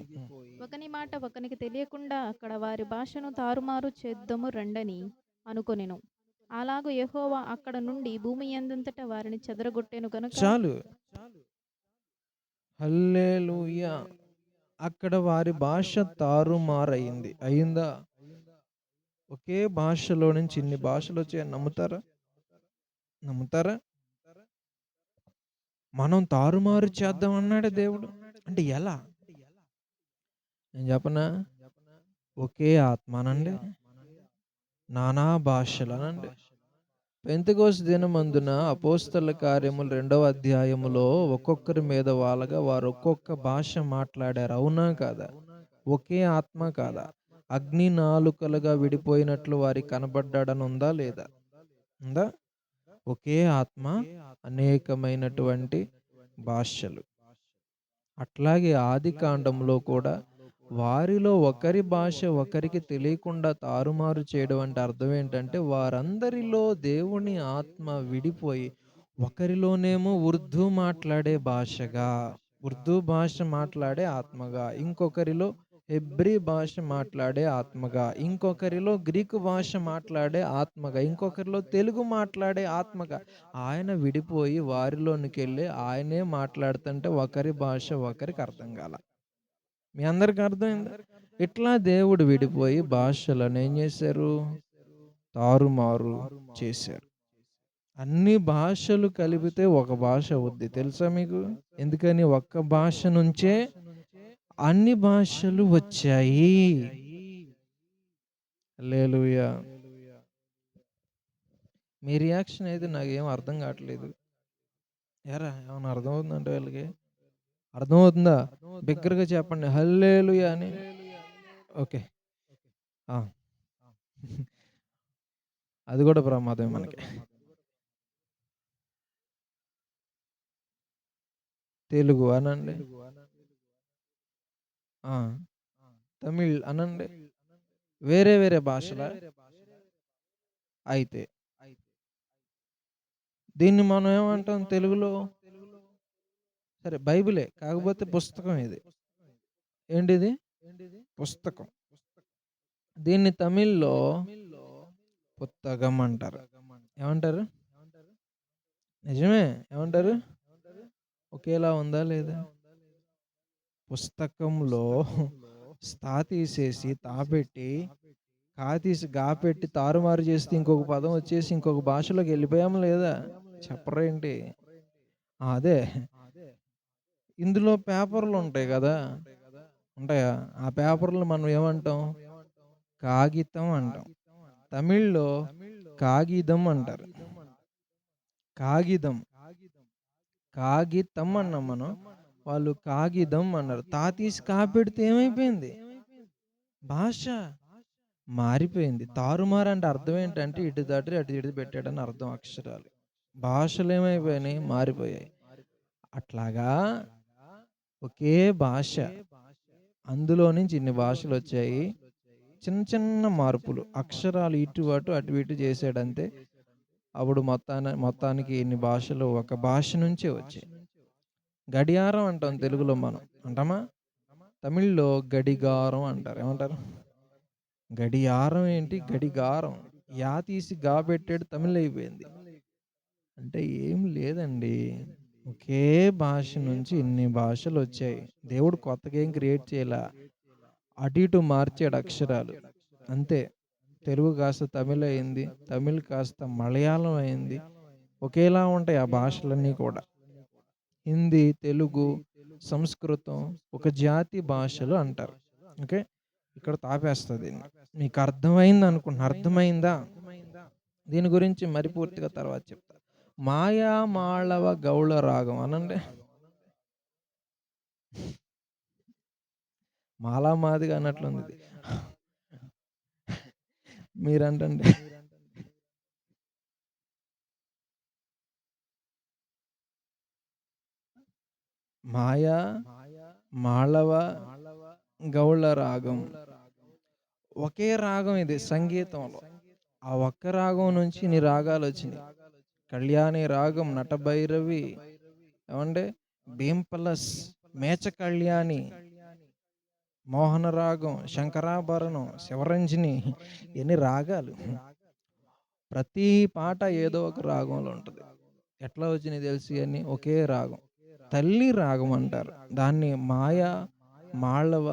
ఒకని మాట ఒకనికి తెలియకుండా అక్కడ వారి భాషను తారుమారు చేద్దాము రండని అనుకొనెను. అలాగు యెహోవా అక్కడ నుండి భూమి యందంతటా వారిని చెదరగొట్టెను గనుక చాలు. హల్లెలూయా. అక్కడ వారి భాష తారుమారయింది. అయిందా? ఒకే భాషలో నుంచి ఇన్ని భాషలు వచ్చాయని నమ్ముతారా? నమ్ముతారా? మనం తారుమారు చేద్దాం అన్నాడు దేవుడు. అంటే ఎలా? నేను చెప్పనా? ఒకే ఆత్మ అనండి, నానా భాషలు అనండి. పెంతెకోస్తు దినమందున అపోస్తల కార్యములు 2వ అధ్యాయములో ఒక్కొక్కరి మీద వాలగా వారు ఒక్కొక్క భాష మాట్లాడారు. అవునా కాదా? ఒకే ఆత్మ కాదా? అగ్ని నాలుకలుగా విడిపోయినట్లు వారికి కనబడ్డాడని ఉందా లేదా? ఉందా? ఒకే ఆత్మ, అనేకమైనటువంటి భాషలు. అట్లాగే ఆదికాండంలో కూడా వారిలో ఒకరి భాష ఒకరికి తెలియకుండా తారుమారు చేయడం అంటే అర్థం ఏంటంటే, వారందరిలో దేవుని ఆత్మ విడిపోయి ఒకరిలోనేమో ఉర్దూ మాట్లాడే భాషగా, ఉర్దూ భాష మాట్లాడే ఆత్మగా, ఇంకొకరిలో హెబ్రీ భాష మాట్లాడే ఆత్మగా, ఇంకొకరిలో గ్రీకు భాష మాట్లాడే ఆత్మగా, ఇంకొకరిలో తెలుగు మాట్లాడే ఆత్మగా ఆయన విడిపోయి వారిలోనికెళ్ళి ఆయనే మాట్లాడుతుంటే ఒకరి భాష ఒకరికి అర్థం కాల. మీ అందరికి అర్థమైందా? ఇట్లా దేవుడు విడిపోయి భాషలను ఏం చేశారు? తారుమారు చేశారు. అన్ని భాషలు కలిపితే ఒక భాష అవుద్ది. తెలుసా మీకు? ఎందుకని? ఒక్క భాష నుంచే అన్ని భాషలు వచ్చాయి. హల్లెలూయా. మీ రియాక్షన్ అయితే నాకేం అర్థం కావట్లేదు. ఏరా ఏమన్నా అర్థమవుతుందంటే వీళ్ళకి? అర్థమవుతుందా? బిగ్గరగా చెప్పండి హల్లెలూయా అని. ఓకే. అది కూడా ప్రమాదమే మనకి. తెలుగు అనండి, తమిళ్ అనండి. వేరే వేరే భాషల అయితే దీన్ని మనం ఏమంటాం తెలుగులో? సరే బైబిలే, కాకపోతే పుస్తకం ఇది. ఏంటిది? పుస్తకం. దీన్ని తమిళ్లో పుత్తకం అంటారు. ఏమంటారు? నిజమే. ఏమంటారు? ఒకేలా ఉందా లేదా? పుస్తకంలో స్థా తీసేసి తా పెట్టి కా తీసి గా పెట్టి తారుమారు చేస్తే ఇంకొక పదం వచ్చేసి ఇంకొక భాషలోకి వెళ్ళిపోయాము లేదా? చెప్పరేంటి? అదే. ఇందులో పేపర్లు ఉంటాయి కదా, ఉంటాయా? ఆ పేపర్లు మనం ఏమంటాం? కాగితం అంటాం. తమిళ్లో కాగితం అంటారు. కాగితం, కాగితం అన్నాం మనం, వాళ్ళు కాగితం అన్నారు. తా తీసి కా పెడితే ఏమైపోయింది? భాష మారిపోయింది. తారుమారు అంటే అర్థం ఏంటంటే ఇటు దాటి అటు ఇటు పెట్టాడని అర్థం అక్షరాలు. భాషలేమైపోయినాయి? మారిపోయాయి. అట్లాగా ఒకే భాష. అందులో నుంచి ఇన్ని భాషలొచ్చాయి. చిన్న చిన్న మార్పులు. అక్షరాలు ఇటు అటు, అటు ఇటు చేసాడంతే. అప్పుడు మొత్తానికి ఇన్ని భాషలు ఒక భాష నుంచే వచ్చాయి. గడియారం అంటాం తెలుగులో మనం. అంటామా? తమిళ్‌లో గడిగారం అంటారు. ఏమంటారు? గడియారం ఏంటి? గడిగారం. యా తీసి గా పెట్టాడు తమిళ్ అయిపోయింది. అంటే ఏం లేదండి. ఒకే భాష నుంచి ఇన్ని భాషలొచ్చాయి. దేవుడు కొత్తగా ఏం క్రియేట్ చేయలా. అటు ఇటు మార్చాడు అక్షరాలు. అంతే. తెలుగు కాస్త తమిళ్ అయింది. తమిళ్ కాస్త మలయాళం అయింది. ఒకేలా ఉంటాయి ఆ భాషలన్నీ కూడా. హిందీ, తెలుగు, సంస్కృతం ఒక జాతి భాషలు అంటారు. ఓకే. ఇక్కడ తాపేస్తా దీన్ని. మీకు అర్థమైందనుకుంటున్నా. అర్థమైందా? దీని గురించి మరి పూర్తిగా తర్వాత చెప్తా. మాయా మాళవ గౌళ రాగం అనండి. మాలా మాదిగా అన్నట్లుంది ఇది. మీరంటండి. మాయా మాళవ గౌళ రాగం. ఒకే రాగం ఇది సంగీతంలో. ఆ ఒక్క రాగం నుంచి ఇన్ని రాగాలొచ్చినియి. కళ్యాణి రాగం, నటభైరవి, ఏవండీ? భీంపలస్, మేచ కళ్యాణి, మోహన రాగం, శంకరాభరణం, శివరంజని ఎన్ని రాగాలు. ప్రతి పాట ఏదో ఒక రాగంలో ఉంటది. ఎట్లా వచ్చినాయి తెలుసు ఇయన్నీ? ఒకే రాగం. తల్లి రాగం అంటారు. దాన్ని మాయా మాళవ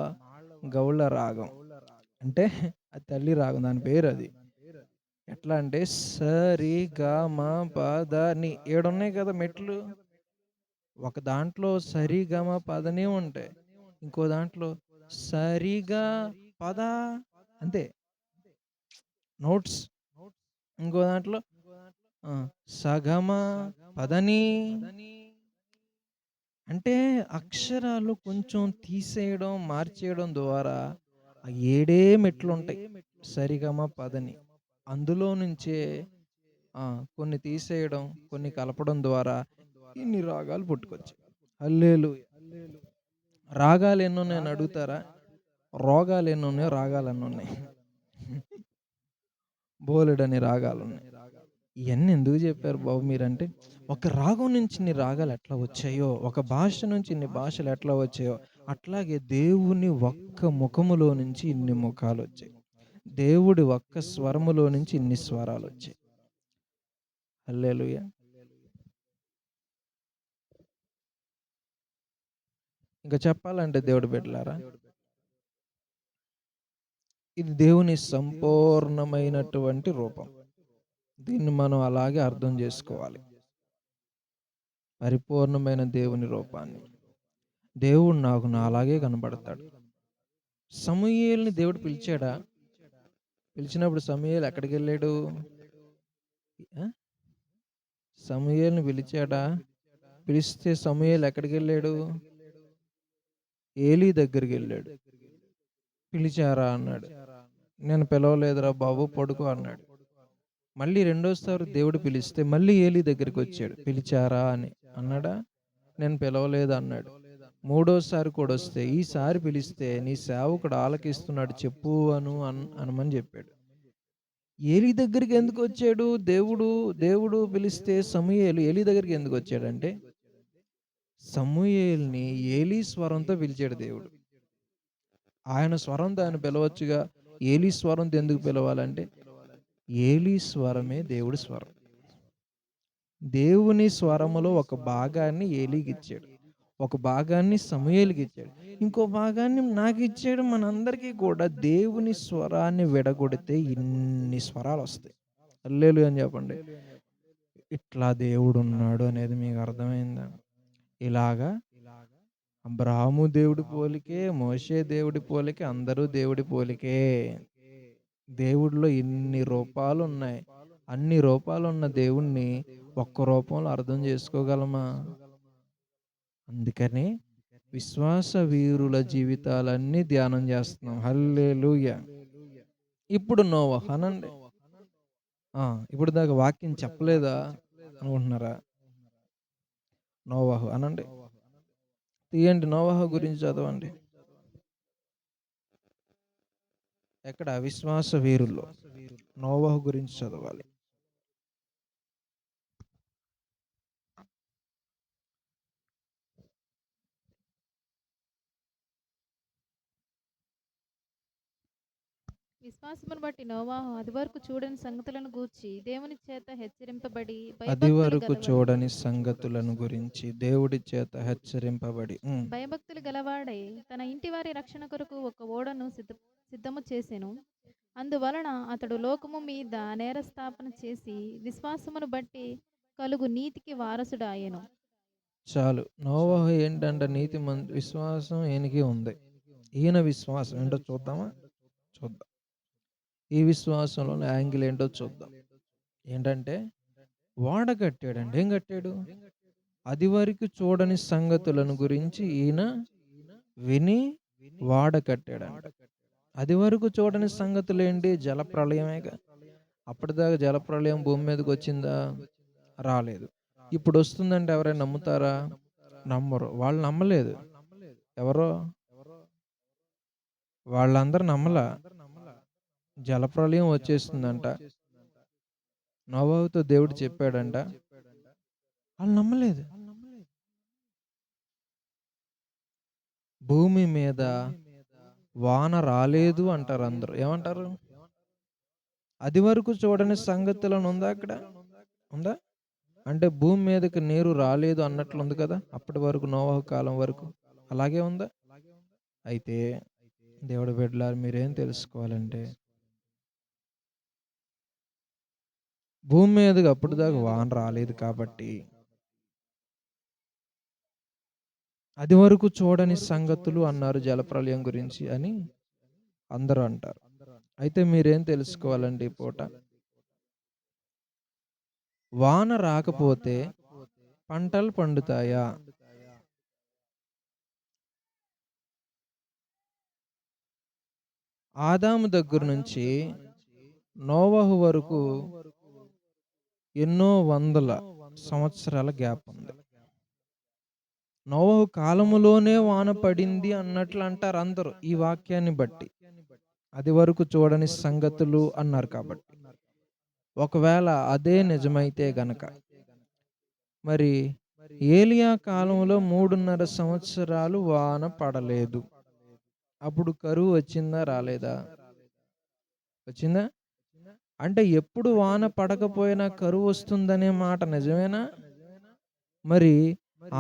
గౌళ రాగం. అంటే అది తల్లి రాగం. దాని పేరది. ఎట్లా అంటే సరి గ మ ప ద ని 7 ఉన్నాయి కదా మెట్లు. ఒక దాంట్లో సరి గ మ పదనే ఉంటాయి. ఇంకో దాంట్లో సరిగా పద అంతే నోట్స్. ఇంకో దాంట్లో సగమ పదని. అంటే అక్షరాలు కొంచెం తీసేయడం, మార్చేయడం ద్వారా ఆ 7 మెట్లుంటాయి. సరిగమ పదని. అందులో నుంచే కొన్ని తీసేయడం, కొన్ని కలపడం ద్వారా ఇన్ని రాగాలు పుట్టుకొచ్చాయి. హల్లెలూయా! రాగాలు ఎన్నున్నాయని అడుగుతారా? రోగాలు ఎన్నున్నాయో రాగాలన్నున్నాయి. బోలెడన్ని రాగాలున్నాయి. ఇయన్నీ ఎందుకు చెప్పారు బాబు మీరంటే, ఒక రాగం నుంచి ఇన్ని రాగాలు ఎట్లా వచ్చాయో, ఒక భాష నుంచి ఇన్ని భాషలు ఎట్లా వచ్చాయో, అట్లాగే దేవుని ఒక్క ముఖములో నుంచి ఇన్ని ముఖాలొచ్చాయి. దేవుడి ఒక్క స్వరములో నుంచి ఇన్ని స్వరాలొచ్చాయి. హల్లెలూయా! ఇంక చెప్పాలంటే దేవుడి బిడ్డలారా, ఇది దేవుని సంపూర్ణమైనటువంటి రూపం. దీన్ని మనం అలాగే అర్థం చేసుకోవాలి. పరిపూర్ణమైన దేవుని రూపాన్ని. దేవుడు నాకు నాలాగే కనబడతాడు. సమూయేలుని దేవుడు పిలిచాడా? పిలిచినప్పుడు సమూయేలు ఎక్కడికెళ్ళాడు? సమూయేలుని పిలిచాడా? పిలిస్తే సమూయేలు ఎక్కడికెళ్ళాడు? ఏలీ దగ్గరికెళ్ళాడు. పిలిచారా అన్నాడు. నేను పిలవలేదురా బాబు పడుకో అన్నాడు. మళ్ళీ రెండోసారి దేవుడు పిలిస్తే మళ్ళీ ఏలీ దగ్గరికొచ్చాడు. పిలిచారా అని. అన్నాడా? నేను పిలవలేదు అన్నాడు. మూడోసారి కూడా వస్తే ఈసారి పిలిస్తే నీ సేవకుడు ఆలకిస్తున్నాడు చెప్పు అనమని చెప్పాడు. ఏలీ దగ్గరికి ఎందుకు వచ్చాడు? దేవుడు పిలిస్తే సమూయేలు ఏలీ దగ్గరికి ఎందుకు వచ్చాడంటే, సమూయేలుని ఏలీ స్వరంతో పిలిచాడు దేవుడు. ఆయన స్వరంతో ఆయన పిలవచ్చుగా. ఏలీ స్వరంతో ఎందుకు పిలవాలంటే, ఏలీ స్వరమే దేవుడి స్వరం. దేవుని స్వరములో ఒక భాగాన్ని ఏలీకిచ్చాడు. ఒక భాగాన్ని సమూయేలుకిచ్చాడు. ఇంకో భాగాన్ని నాకిచ్చాడు. మనందరికీ కూడా దేవుని స్వరాన్ని విడగొడితే ఇన్ని స్వరాలొస్తాయి. హల్లెలూయా అని చెప్పండి. ఇట్లా దేవుడున్నాడు అనేది మీకు అర్థమైందా? ఇలాగా అబ్రాహాము దేవుడి పోలికే, మోషే దేవుడి పోలికే, అందరూ దేవుడి పోలికే. దేవుడిలో ఇన్ని రూపాలున్నాయి. అన్ని రూపాలున్న దేవుణ్ణి ఒక్క రూపంలో అర్థం చేసుకోగలమా? అందుకని విశ్వాస వీరుల జీవితాలన్నీ ధ్యానం చేస్తున్నాం. హల్లెలూయా! ఇప్పుడు నోవహు అనండి. ఇప్పుడు దాకా వాక్యం చెప్పలేదా అనుకుంటున్నారా? నోవహు అనండి. తీయండి, నోవహు గురించి చదవండి. ఎక్కడ? విశ్వాస వీరుల్లో నోవహు గురించి చదవాలి. విశ్వాసమును బట్టి నోవాహు అదివరకు చూడని సంగతులను గూర్చి దేవుని చేత హెచ్చరింపబడి అది భయభక్తులు వరకు గలవాడై చూడని సంగతులను గురించి దేవుడి చేత హెచ్చరింపబడి భయభక్తులు గలవాడై తన ఇంటి వారి రక్షణ కొరకు ఒక ఓడను సిద్ధము చేసెను. అందువలన అతడు లోకము మీద నేరస్థాపన చేసి విశ్వాసమును బట్టి కలుగు నీతికి వారసుడాయెను. చాలు. నోవహు ఏంటంటే విశ్వాసం ఈయనకి ఉంది. ఈయన విశ్వాసం ఏంటో చూద్దామా? చూద్దాం. ఈ విశ్వాసంలోని యాంగిల్ ఏంటో చూద్దాం. ఏంటంటే ఓడ కట్టాడండి. ఏం కట్టాడు? అది వరకు చూడని సంగతులను గురించి ఈయన విని ఓడ కట్టాడంట. అది వరకు చూడని సంగతులు ఏంటి? జలప్రళయమేగా. అప్పటిదాకా జలప్రళయం భూమి మీదకి వచ్చిందా? రాలేదు. ఇప్పుడు వస్తుందంటే ఎవరైనా నమ్ముతారా? నమ్మరు. వాళ్ళు నమ్మలేదు. ఎవరో? వాళ్ళందరూ నమ్మలా. జలప్రళయం వచ్చేస్తుందంట. నోవహుతో దేవుడు చెప్పాడంట. వాళ్ళు నమ్మలేదు. భూమి మీద వాన రాలేదు అంటారు అందరూ. ఏమంటారు? అది వరకు చూడని సంగతులను ఉందా అక్కడ? ఉందా? అంటే భూమి మీదకి నీరు రాలేదు అన్నట్లు ఉంది కదా అప్పటి వరకు, నోవహు కాలం వరకు. అలాగే ఉందా? అయితే దేవుడి బిడ్డలారా, మీరేం తెలుసుకోవాలంటే భూమి మీదకి అప్పటిదాకా వాన రాలేదు కాబట్టి అది వరకు చూడని సంగతులు అన్నారు జలప్రళయం గురించి అని అందరూ అంటారు. అయితే మీరేం తెలుసుకోవాలండి ఈ పూట? వాన రాకపోతే పంటలు పండుతాయా? ఆదాము దగ్గర నుంచి నోవహు వరకు ఎన్నో వందల సంవత్సరాల గ్యాప్ ఉంది. నోవహు కాలములోనే వాన పడింది అన్నట్లు అంటారు అందరూ ఈ వాక్యాన్ని బట్టి. అది వరకు చూడని సంగతులు అన్నారు కాబట్టి. ఒకవేళ అదే నిజమైతే గనక మరి ఏలియా కాలంలో 3.5 సంవత్సరాలు వాన పడలేదు. అప్పుడు కరువు వచ్చిందా? రాలేదా? వచ్చిందా? అంటే ఎప్పుడు వాన పడకపోయినా కరువు వస్తుందనే మాట నిజమేనా? మరి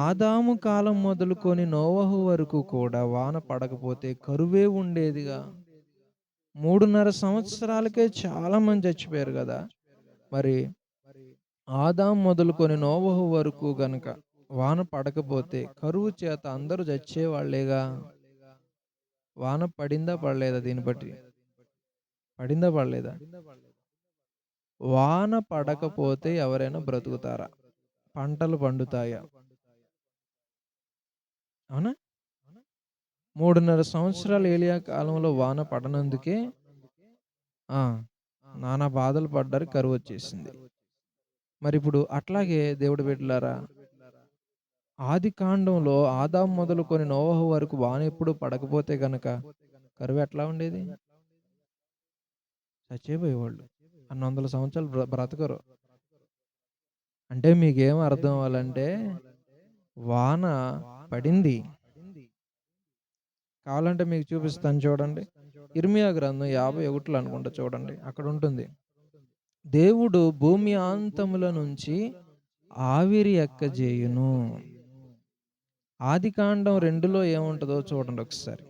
ఆదాము కాలం మొదలుకొని నోవహు వరకు కూడా వాన పడకపోతే కరువే ఉండేదిగా. 3.5 సంవత్సరాలకే చాలా మంది చచ్చిపోయారు కదా. మరి ఆదాము మొదలుకొని నోవహు వరకు గనక వాన పడకపోతే కరువు చేత అందరూ చచ్చేవాళ్లేగా. వాన పడిందా పడలేదా? దీన్ని బట్టి పడిందా పడలేదా? వాన పడకపోతే ఎవరైనా బ్రతుకుతారా? పంటలు పండుతాయా? అవునా? 3.5 సంవత్సరాలు ఏలియా కాలంలో వాన పడనందుకే నానా బాధలు పడ్డారు, కరువు వచ్చేసింది. మరి ఇప్పుడు అట్లాగే దేవుడి బిడ్డలారా, ఆది కాండంలో ఆదాము మొదలుకొని నోవహు వరకు వాన ఎప్పుడు పడకపోతే గనక కరువు ఎట్లా ఉండేది? చచ్చిపోయేవాళ్ళు. 200 సంవత్సరాలు బ్రతకరు. అంటే మీకేం అర్థం అవ్వాలంటే వాన పడింది. కావాలంటే మీకు చూపిస్తాను చూడండి. ఇర్మియా గ్రంథం 51లో అనుకుంటా చూడండి. అక్కడ ఉంటుంది. దేవుడు భూమి అంతముల నుంచి ఆవిరి ఎక్కజేయును. ఆది కాండం 2లో ఏముంటుందో చూడండి ఒకసారి.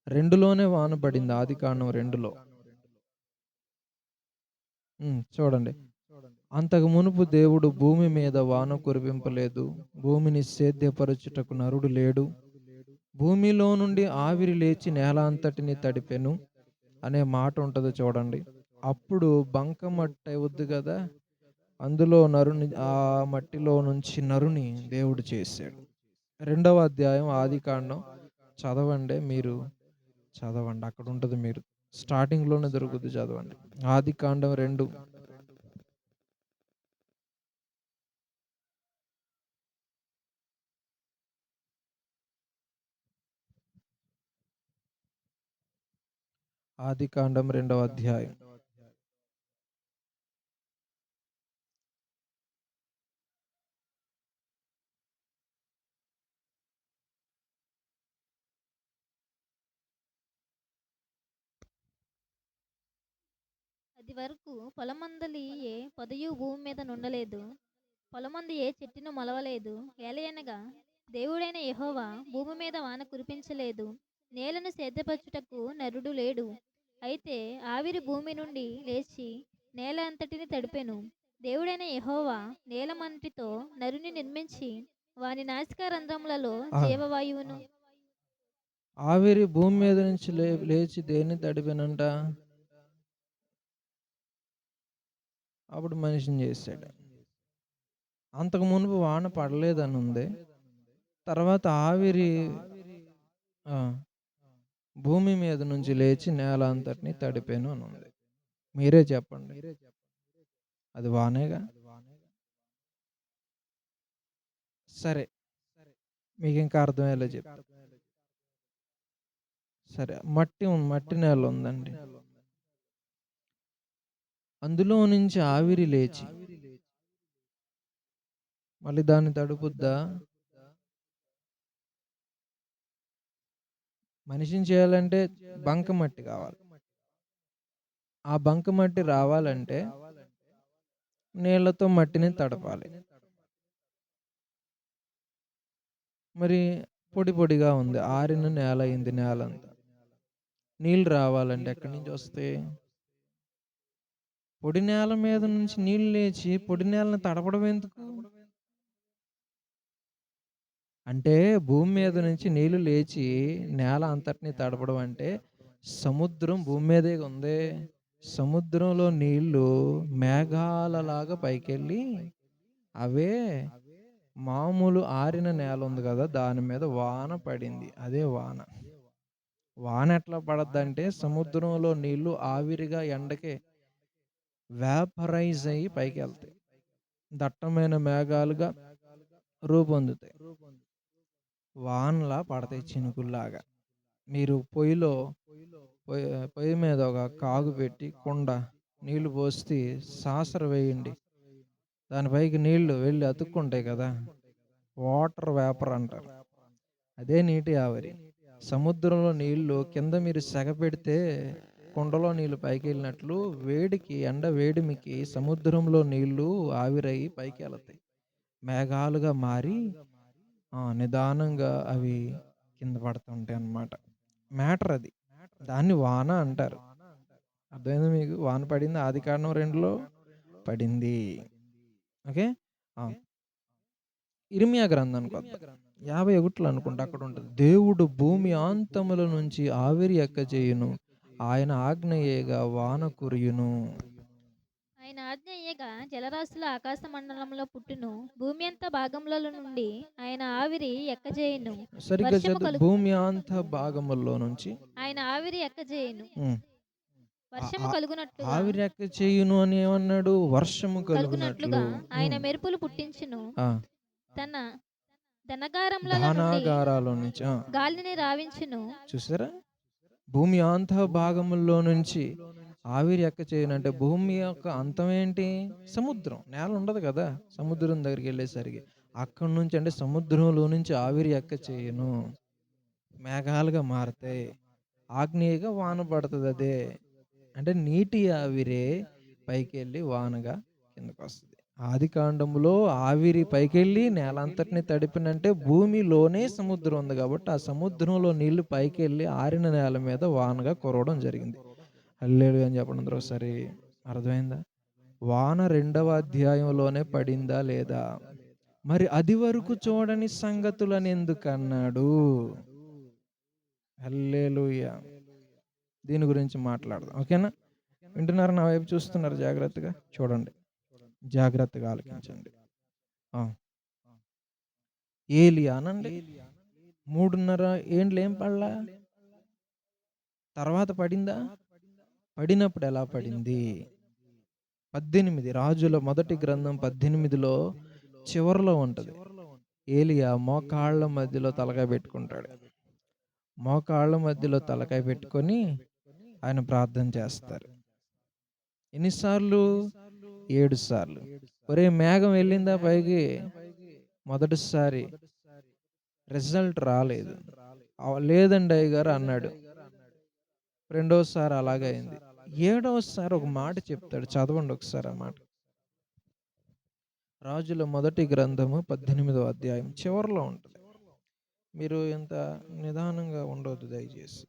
2లోనే వాన పడింది. ఆది కాండం 2లో చూడండి. అంతకు మునుపు దేవుడు భూమి మీద వాన కురిపింపలేదు, భూమిని సేద్యపరచుటకు నరుడు లేడు, భూమిలో నుండి ఆవిరి లేచి నేల అంతటిని తడిపెను అనే మాట ఉంటుంది చూడండి. అప్పుడు బంకమట్టి అవుద్ది కదా, అందులో నరుని, ఆ మట్టిలో నుంచి నరుని దేవుడు చేశాడు. రెండవ అధ్యాయం ఆదికాండం చదవండి మీరు. చదవండి. అక్కడుంటది మీరు స్టార్టింగ్‌లోనే దొరుకుద్ది చదవండి. ఆదికాండం 2. ఆదికాండం 2వ అధ్యాయం. అది వరకు పొలమందలి ఏ పొదయు భూమి మీద నుండలేదు. పొలమందు ఏ చెట్టును మొలవలేదు. ఏలయనగా దేవుడైన యెహోవా భూమి మీద వాన కురిపించలేదు. నేలను సేద్యపరచుటకు నరుడు లేడు. అయితే ఆవిరి భూమి నుండి లేచి నేల అంతటిని తడిపెను. దేవుడైన యెహోవా నేలమంటితో నరుని నిర్మించి వాని నాసికా రంధ్రములలో ఆ! జీవవాయువును ఆవిరి భూమి మీద నుంచి లేచి దేన్ని తడిపెనంట? అప్పుడు మనిషిని చేసాడు. అంతకు మునుపు వాన పడలేదనుంది. తర్వాత ఆవిరి ఆ! భూమి మీద నుంచి లేచి నేల అంతటిని తడిపెను అనుంది. మీరే చెప్పండి. అది వానేగా? సరే. మీకింకా అర్థమయ్యేలా చెప్తా. సరే. మట్టి నేల ఉందండి. అందులో నుంచి ఆవిరి లేచి మళ్ళీ దాన్ని తడుపుద్దా? మనిషిని చేయాలంటే బంకమట్టి కావాలి. ఆ బంకమట్టి రావాలంటే నీళ్లతో మట్టిని తడపాలి. మరి పొడి పొడిగా ఉంది. ఆరిన నేల అయింది నేలంతా. నీళ్ళు రావాలంటే ఎక్కడి నుంచి వస్తాయి? పొడి నేల మీద నుంచి నీళ్ళు లేచి పొడి నేలని తడపడం ఎందుకు? అంటే భూమి మీద నుంచి నీళ్లు లేచి నేల అంతటిని తడపడం అంటే సముద్రం భూమి మీదే ఉంది. సముద్రంలో నీళ్లు మేఘాలలాగా పైకెళ్ళి అవే మామూలు ఆరిన నేల ఉంది కదా, దాని మీద వాన పడింది. అదే వాన. వాన ఎట్లా పడద్దంటే సముద్రంలో నీళ్లు ఆవిరిగా ఎండకి వేపరైజ్ అయ్యి పైకి వెళ్తాయి. దట్టమైన మేఘాలుగా రూపొందుతాయి. వానలా పడతాయి చినుకుల్లాగా. మీరు పొయ్యి మీద ఒక కాగు పెట్టి కుండ నీళ్లు పోసి సాసర వేయండి. దానిపైకి నీళ్లు వెళ్ళి అతుక్కుంటాయి కదా, వాటర్ వేపర్ అంటారు. అదే నీటి ఆవిరి. సముద్రంలో నీళ్లు కింద మీరు సెగ పెడితే కుండలో నీళ్లు పైకి వెళ్ళినట్లు ఎండ వేడిమికి సముద్రంలో నీళ్లు ఆవిరయి పైకి వెళతాయి. మేఘాలుగా మారి నిదానంగా అవి కింద పడుతుంటాయి అన్నమాట. మ్యాటర్ అది. దాన్ని వాన అంటారు. అర్థమైందా మీకు? వాన పడింది ఆదికాండం 2లో పడింది. ఓకే. ఇర్మియా గ్రంథానికి వద్దాం. 51లో అనుకుంటా అక్కడ ఉంటుంది. దేవుడు భూమి అంతముల నుంచి ఆవిరి ఎక్కచేయును, ఆయన ఆజ్ఞయేగా వాన కురియును. ఆయన ఆజ్ఞ అయ్యగా జలరాశులు ఆకాశ మండలంలో పుట్టును. భూమి అంత భాగములలో నుండి ఆయన ఆవిరి ఎక్కజేయును. సరిగ్గా వర్షము చదువు. కలుగు భూమి అంత భాగముల్లో నుంచి ఆయన ఆవిరి ఎక్కజేయును. ఆ- వర్షము ఆ- కలుగునట్లుగా ఆవిరి ఎక్క చేయును అని ఏమన్నాడు? వర్షము కలుగునట్లు. కలుగునట్లుగా ఆయన మెరుపులు పుట్టించును. ఆ, తన ధనగారముల నుండి ధానాగారాల నుంచి గాలిని రావించును. చూసారా? భూమి అంత భాగముల్లో నుంచి ఆవిరి ఎక్క చేయనంటే భూమి యొక్క అంతం ఏంటి? సముద్రం. నేల ఉండదు కదా సముద్రం దగ్గరికి వెళ్ళేసరికి. అక్కడి నుంచి అంటే సముద్రంలో నుంచి ఆవిరి ఎక్క చేయను, మేఘాలుగా మారతాయి, ఆగ్నేయగా వాన పడుతుంది. అదే అంటే నీటి ఆవిరే పైకి వెళ్ళి వానగా కిందకు వస్తుంది. ఆది కాండంలో ఆవిరి పైకెళ్ళి నేలంతటిని తడిపినంటే భూమిలోనే సముద్రం ఉంది కాబట్టి ఆ సముద్రంలో నీళ్లు పైకి వెళ్ళి ఆరిన నేల మీద వానగా కురవడం జరిగింది. హల్లెలూయా అని చెప్పండి అందరూ ఒకసారి. అర్థమైందా? వాన 2వ అధ్యాయంలోనే పడిందా లేదా? మరి అది వరకు చూడని సంగతులని ఎందుకు అన్నాడు? హల్లెలూయా. దీని గురించి మాట్లాడదాం. ఓకేనా? వింటున్నారు? నా వైపు చూస్తున్నారు? జాగ్రత్తగా చూడండి, జాగ్రత్తగా ఆలకించండి. ఏలియా అనండి. 3.5 ఏండ్లు ఏం పడలా. తర్వాత పడిందా? పడినప్పుడు ఎలా పడింది? 18 రాజుల మొదటి గ్రంథం 18లో చివరిలో ఉంటది. ఏలియా మోకాళ్ళ మధ్యలో తలకాయ పెట్టుకుంటాడు. మోకాళ్ళ మధ్యలో తలకాయ పెట్టుకొని ఆయన ప్రార్థన చేస్తారు. ఎన్నిసార్లు? 7 సార్లు. ఒరేయ్ మేఘం వెళ్ళిందా పైకి? మొదటిసారి రిజల్ట్ రాలేదు. లేదండి అయ్యగారు అన్నాడు. రెండోసారి అలాగే అయింది. ఏడవసారి ఒక మాట చెప్తాడు. చదవండి ఒకసారి ఆ మాట. రాజుల మొదటి గ్రంథము 18వ అధ్యాయం చివరిలో ఉంటుంది. మీరు ఇంత నిదానంగా ఉండొద్దు దయచేసి.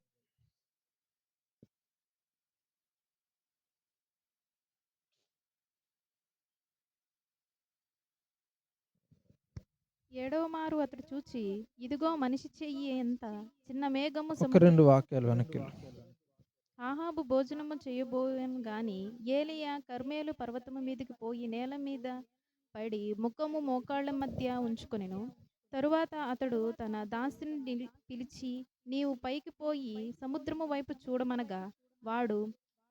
ఏడవ మారు అతడు చూచి, ఇదిగో మనిషి చెయ్యి ఎంత చిన్న మేఘము ఒక 2 వాక్యాలు వెనక్కి. ఆహాబు భోజనము చేయబోయెను గాని ఏలియా కర్మేలు పర్వతము మీదికి పోయి నేల మీద పడి ముఖము మోకాళ్ళ మధ్య ఉంచుకొనెను. తరువాత అతడు తన దాసుని పిలిచి, నీవు పైకి పోయి సముద్రము వైపు చూడమనగా వాడు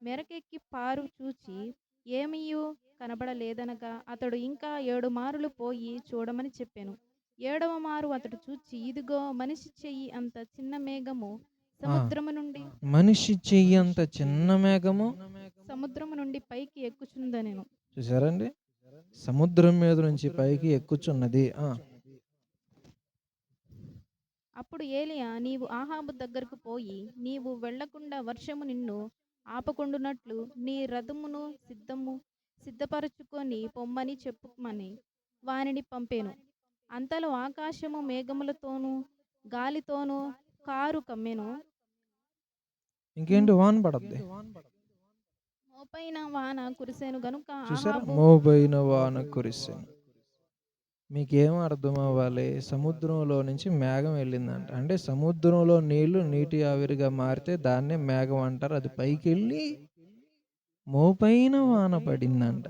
మెరకెక్కి పారు చూచి ఏమీయూ కనబడలేదనగా అతడు ఇంకా 7 మారులు పోయి చూడమని చెప్పాను. 7వ మారు అతడు చూచి, ఇదిగో మనిషి చెయ్యి అంత చిన్న మేఘము సముద్రము నుండి మనిషి చెయ్యంత చిన్న మేఘము సముద్రము నుండి పైకి ఎక్కుచుందనెను. చూసారండి? సముద్రం మీద నుంచి పైకి ఎక్కుచున్నది. అప్పుడు ఏలియా, నీవు ఆహాబు దగ్గరకు పోయి నీవు వెళ్లకుండా వర్షము నిన్ను ఆపకుండునట్లు నీ రథమును సిద్ధపరచుకొని పొమ్మని చెప్పుమని వానిని పంపెను. అంతలో ఆకాశము మేఘములతోనూ గాలితోనూ కారు కమ్మెను. ఇంకేంటి? వాన పడద్ది. మోపైన వాన కురిసెను గనుక చూసారా? ఆహాబు మోపైన వాన కురిసెను. మీకేం అర్థం అవ్వాలి? సముద్రంలో నుంచి మేఘం వెళ్ళిందంట. అంటే సముద్రంలో నీళ్లు నీటి ఆవిరిగా మారితే దాన్నే మేఘం అంటారు. అది పైకి వెళ్ళి మోపైన వాన పడిందంట.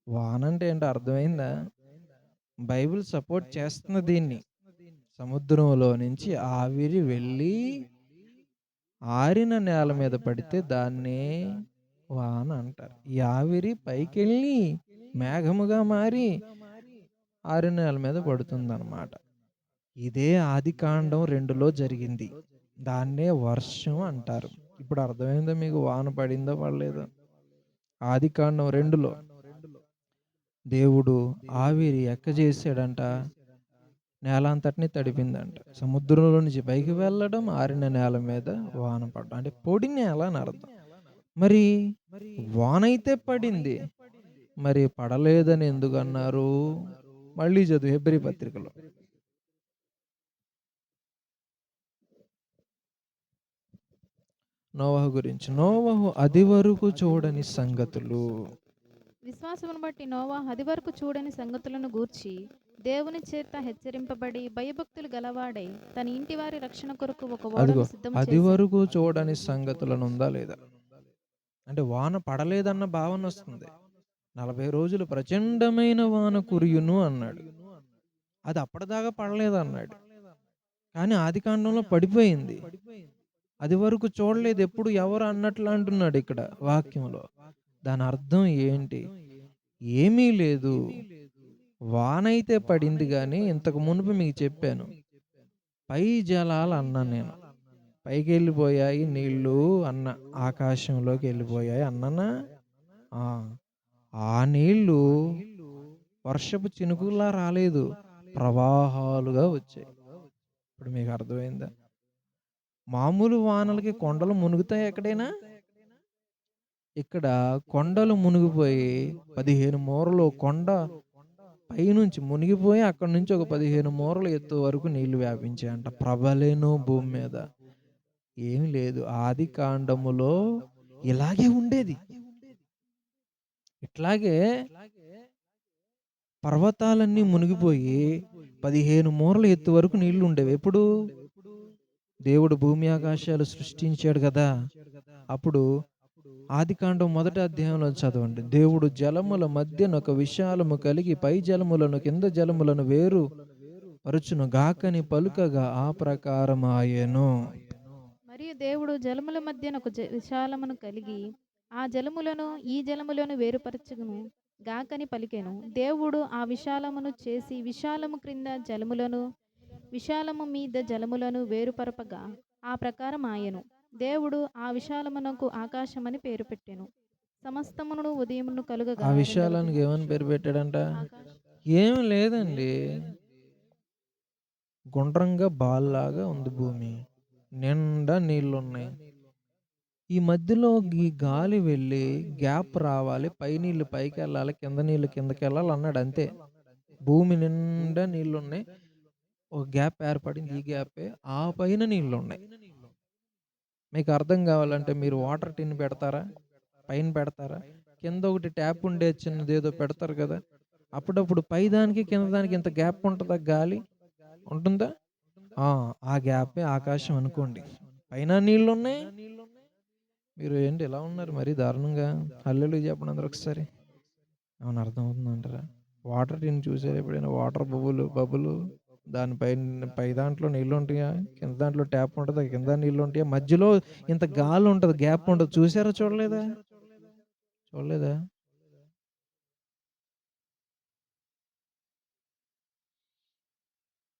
వాన అంటే ఏంటో అర్థమైందా? బైబిల్ సపోర్ట్ చేస్తున్న దీన్ని. సముద్రంలో నుంచి ఆవిరి వెళ్ళి ఆరిన నేల మీద పడితే దాన్నే వాన అంటారు. ఈ ఆవిరి పైకెళ్ళి మేఘముగా మారి ఆరిన నేల మీద పడుతుందన్నమాట. ఇదే ఆదికాండం 2లో జరిగింది. దాన్నే వర్షం అంటారు. ఇప్పుడు అర్థమైందా మీకు? వాన పడిందో పడలేదో? ఆదికాండం 2లో దేవుడు ఆవిరి ఎక్కజేసాడంట, నేల అంతటిని తడిపిందంట. సముద్రంలో నుంచి పైకి వెళ్ళడం, ఆరిన నేల మీద వాన పడడం. అంటే పొడి నేల అని అర్థం. మరి వాన అయితే పడింది, మరి పడలేదని ఎందుకు అన్నారు? మళ్ళీ చదువు హెబ్రీ పత్రికలో. నోవహు గురించి. నోవహు అది వరకు చూడని సంగతులు. విశ్వాసమును బట్టి నోవహు అది వరకు చూడని సంగతులను గూర్చి దేవుని చేత హెచ్చరింపబడి భయభక్తులు గలవాడై తన ఇంటి వారి రక్షణ కొరకు ఒక ఓడను సిద్ధం అది వరకు చూడని సంగతులను ఉందా లేదా? అంటే వాన పడలేదన్న భావన వస్తుంది. 40 రోజులు ప్రచండమైన వాన కురియును అన్నాడు. అది అప్పటిదాకా పడలేదన్నాడు. కానీ ఆదికాండంలో పడిపోయింది. అది వరకు చూడలేదు ఎప్పుడు ఎవరు అన్నట్లు అంటున్నాడు ఇక్కడ వాక్యంలో. దాని అర్థం ఏంటి? ఏమీ లేదు. వానైతే పడింది కానీ ఇంతకు మునుపు మీకు చెప్పాను, పై జలాలు అన్నా నేను. పైకి వెళ్ళిపోయాయి నీళ్ళు అన్న, ఆకాశంలోకి వెళ్ళిపోయాయి అన్ననా? ఆ నీళ్లు వర్షపు చినుకులా రాలేదు, ప్రవాహాలుగా వచ్చాయి. ఇప్పుడు మీకు అర్థమైందా? మామూలు వానలకి కొండలు మునుగుతాయి ఎక్కడైనా? ఇక్కడ కొండలు మునిగిపోయి 15 మూరలు కొండ పైనుంచి మునిగిపోయి అక్కడి నుంచి ఒక 15 మూరలు ఎత్తు వరకు నీళ్లు వ్యాపించాయంట. ప్రబలేను భూమి మీద. ఏమి లేదు. ఆది కాండములో ఇలాగే ఉండేది. ఇట్లాగే పర్వతాలన్నీ మునిగిపోయి 15 మూరల ఎత్తు వరకు నీళ్లు ఉండేవి. ఎప్పుడు? దేవుడు భూమి ఆకాశాలు సృష్టించాడు కదా, అప్పుడు ఆదికాండం మొదటి అధ్యాయంలో చదవండి. దేవుడు జలముల మధ్యన ఒక విశాలము కలిగి పై జలములను కింద జలములను వేరు పరుచును గాకని పలుకగా ఆ ప్రకారమాయెను. మరియు దేవుడు జలముల మధ్యన ఒక విశాలమును కలిగి ఆ జలములను ఈ జలములను వేరుపరచును గాకని పలికెను. దేవుడు ఆ విశాలమును చేసి విశాలము క్రింద జలములను విశాలము మీద జలములను వేరుపరపగా ఆ ప్రకారం ఆయను. దేవుడు ఆ విశాలమునకు ఆకాశమని పేరు పెట్టెను. సమస్తమును ఉదయమును కలుగగా ఆ రెండవ విశాలానికి దినము ఏమని పేరు పెట్టాడంట? ఆకాశం ఏం లేదండి. గుండ్రంగా బాల్లాగా ఉంది భూమి. నిండా నీళ్లున్నాయి. ఈ మధ్యలో ఈ గాలి వెళ్ళి గ్యాప్ రావాలి. పై నీళ్ళు పైకెళ్ళాలి. కింద నీళ్ళు కిందకెళ్ళాలి అన్నాడు అంతే. భూమి నిండా నీళ్లున్నాయి. ఒక గ్యాప్ ఏర్పడింది. ఈ గ్యాపే. ఆ పైన నీళ్లున్నాయి. మీకు అర్థం కావాలంటే మీరు వాటర్ టిన్ పెడతారా? పైన పెడతారా? కింద ఒకటి ట్యాప్ ఉండే చిన్నదేదో పెడతారు కదా! అప్పుడప్పుడు పై దానికి కింద దానికి ఇంత గ్యాప్ ఉంటదా గాలి? ఉంటుందా? ఆ గ్యాపే ఆకాశం అనుకోండి. పైన నీళ్లున్నాయి. మీరు ఏంటి ఇలా ఉన్నారు మరీ దారుణంగా? హల్లెలూయా చెప్పండి అందరూ ఒకసారి. ఏమన్నా అర్థమవుతుందంటారా? వాటర్ టిన్ చూసారా ఎప్పుడైనా? వాటర్ బబులు దానిపైన పై దాంట్లో నీళ్లుంటాయా? కింద దాంట్లో ట్యాప్ ఉంటదా? కింద నీళ్లుంటాయా? మధ్యలో ఇంత గాలి ఉంటది. గ్యాప్ ఉంటది. చూసారా? చూడలేదా? చూడలేదా?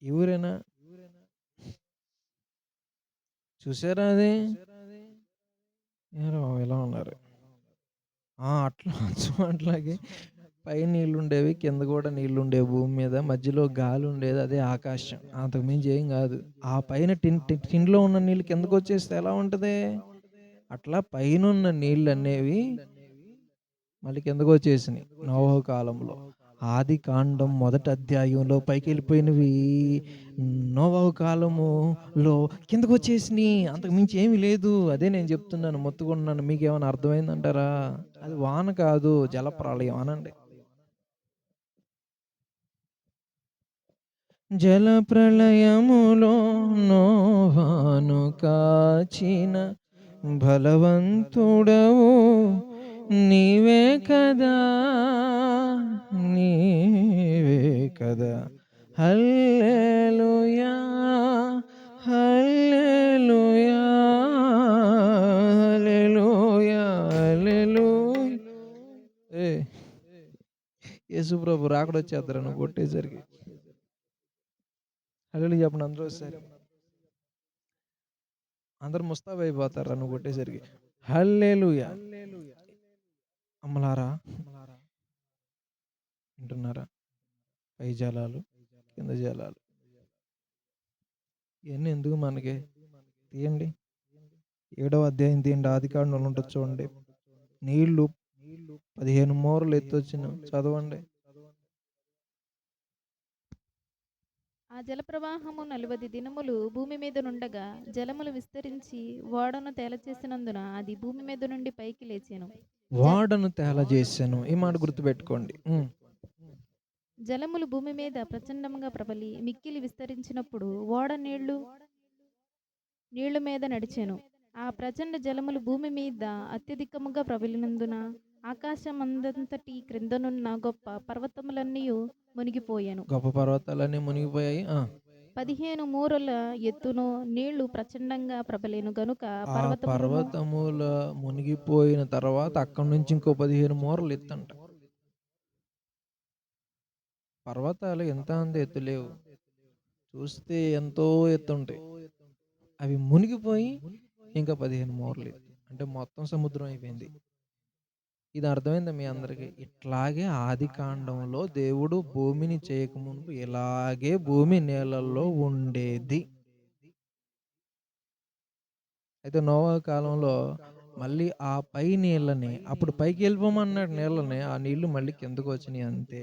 ఈ ఊరేనా? చూసారా అది? ఏరా బాబు ఇలా ఉన్నారు. అట్లా అచ్చం అట్లాగే పైన నీళ్లుండేవి. కింద కూడా నీళ్లుండేవి భూమి మీద. మధ్యలో గాలి ఉండేది. అదే ఆకాశం. అంతకు మించి ఏం కాదు. ఆ పైన టిన్‌లో ఉన్న నీళ్ళు కిందకొచ్చేస్తే ఎలా ఉంటది? అట్లా పైనున్న నీళ్ళనేవి మళ్ళీ కిందకొచ్చేసినాయి నోవహు కాలంలో. ఆదికాండం మొదటి అధ్యాయంలో పైకెళ్ళిపోయినవి నోవహు కాలములో కిందకొచ్చేసినాయి. అంతకు మించి ఏమీ లేదు. అదే నేను చెప్తున్నాను. మొత్తుకుంటున్నాను. మీకేమైనా అర్థమైందంటారా? అది వాన కాదు, జలప్రళయం అనండి. జలప్రళయములో నోవాను కాచిన బలవంతుడవు నీవే కదా, నీవే కదా. హల్లెలూయా, హల్లెలూయా, హల్లెలూయా, హల్లెలూయా. యేసుప్రభు రాకడొచ్చేద్దరు నువ్వు కొట్టేసరికి. హల్లెలూయా చెప్పండి అందరూ ఒకసారి. అందరూ ముస్తాబైపోతారా నువ్వు కొట్టేసరికి. హల్లెలూయా. అమ్మలారా వింటున్నారా? పై జలాలు, కింద జలాలు. ఇవన్నీ ఎందుకు మనకి? తీయండి. 7వ అధ్యాయం తీయండి. ఆదికాండంలో ఉంటుంది చూడండి. నీళ్లు 15 మూరలు ఎత్తొచ్చిన చదవండి. ఆ జలప్రవాహము 40 దినములు భూమి మీద నుండగా జలములు విస్తరించి ఓడను తేలచేసినందున అది భూమి మీద నుండి పైకి లేచెను. వాడను తేలజేశాను. ఈ మాట గుర్తుపెట్టుకోండి. జలములు భూమి మీద ప్రచండంగా ప్రబలి మిక్కిలి విస్తరించినప్పుడు ఓడ నీళ్లు మీద నడిచెను. ఆ ప్రచండ జలములు భూమి మీద అత్యధికముగా ప్రబలినందున ఆకాశమందంతటి క్రిందనున్న గొప్ప పర్వతములన్నీ మునిగిపోయాను. గొప్ప పర్వతాలన్నీ మునిగిపోయాయి. 15 మూరల ఎత్తును నీళ్లు ప్రచండంగా ప్రబలేను గనుక ఆ పర్వతముల మునిగిపోయిన తర్వాత అక్కడి నుంచి ఇంకో 15 మూరలు ఎత్తంట. పర్వతాలు ఎంత అంత ఎత్తు లేవు. చూస్తే ఎంతో ఎత్తుంటాయి. అవి మునిగిపోయి ఇంకా 15 మూరలు ఎత్తు. అంటే మొత్తం సముద్రం అయిపోయింది. ఇది అర్థమైందా మీ అందరికీ? ఇట్లాగే ఆదికాండంలో దేవుడు భూమిని చేయకముందు ఇలాగే భూమి నీళ్ళల్లో ఉండేది. అయితే నోవహు కాలంలో మళ్ళీ ఆ పై నీళ్ళని అప్పుడు పైకి వెళ్ళిపోమన్నాడు నీళ్ళని. ఆ నీళ్లు మళ్ళీ కిందకు వచ్చినాయి అంతే.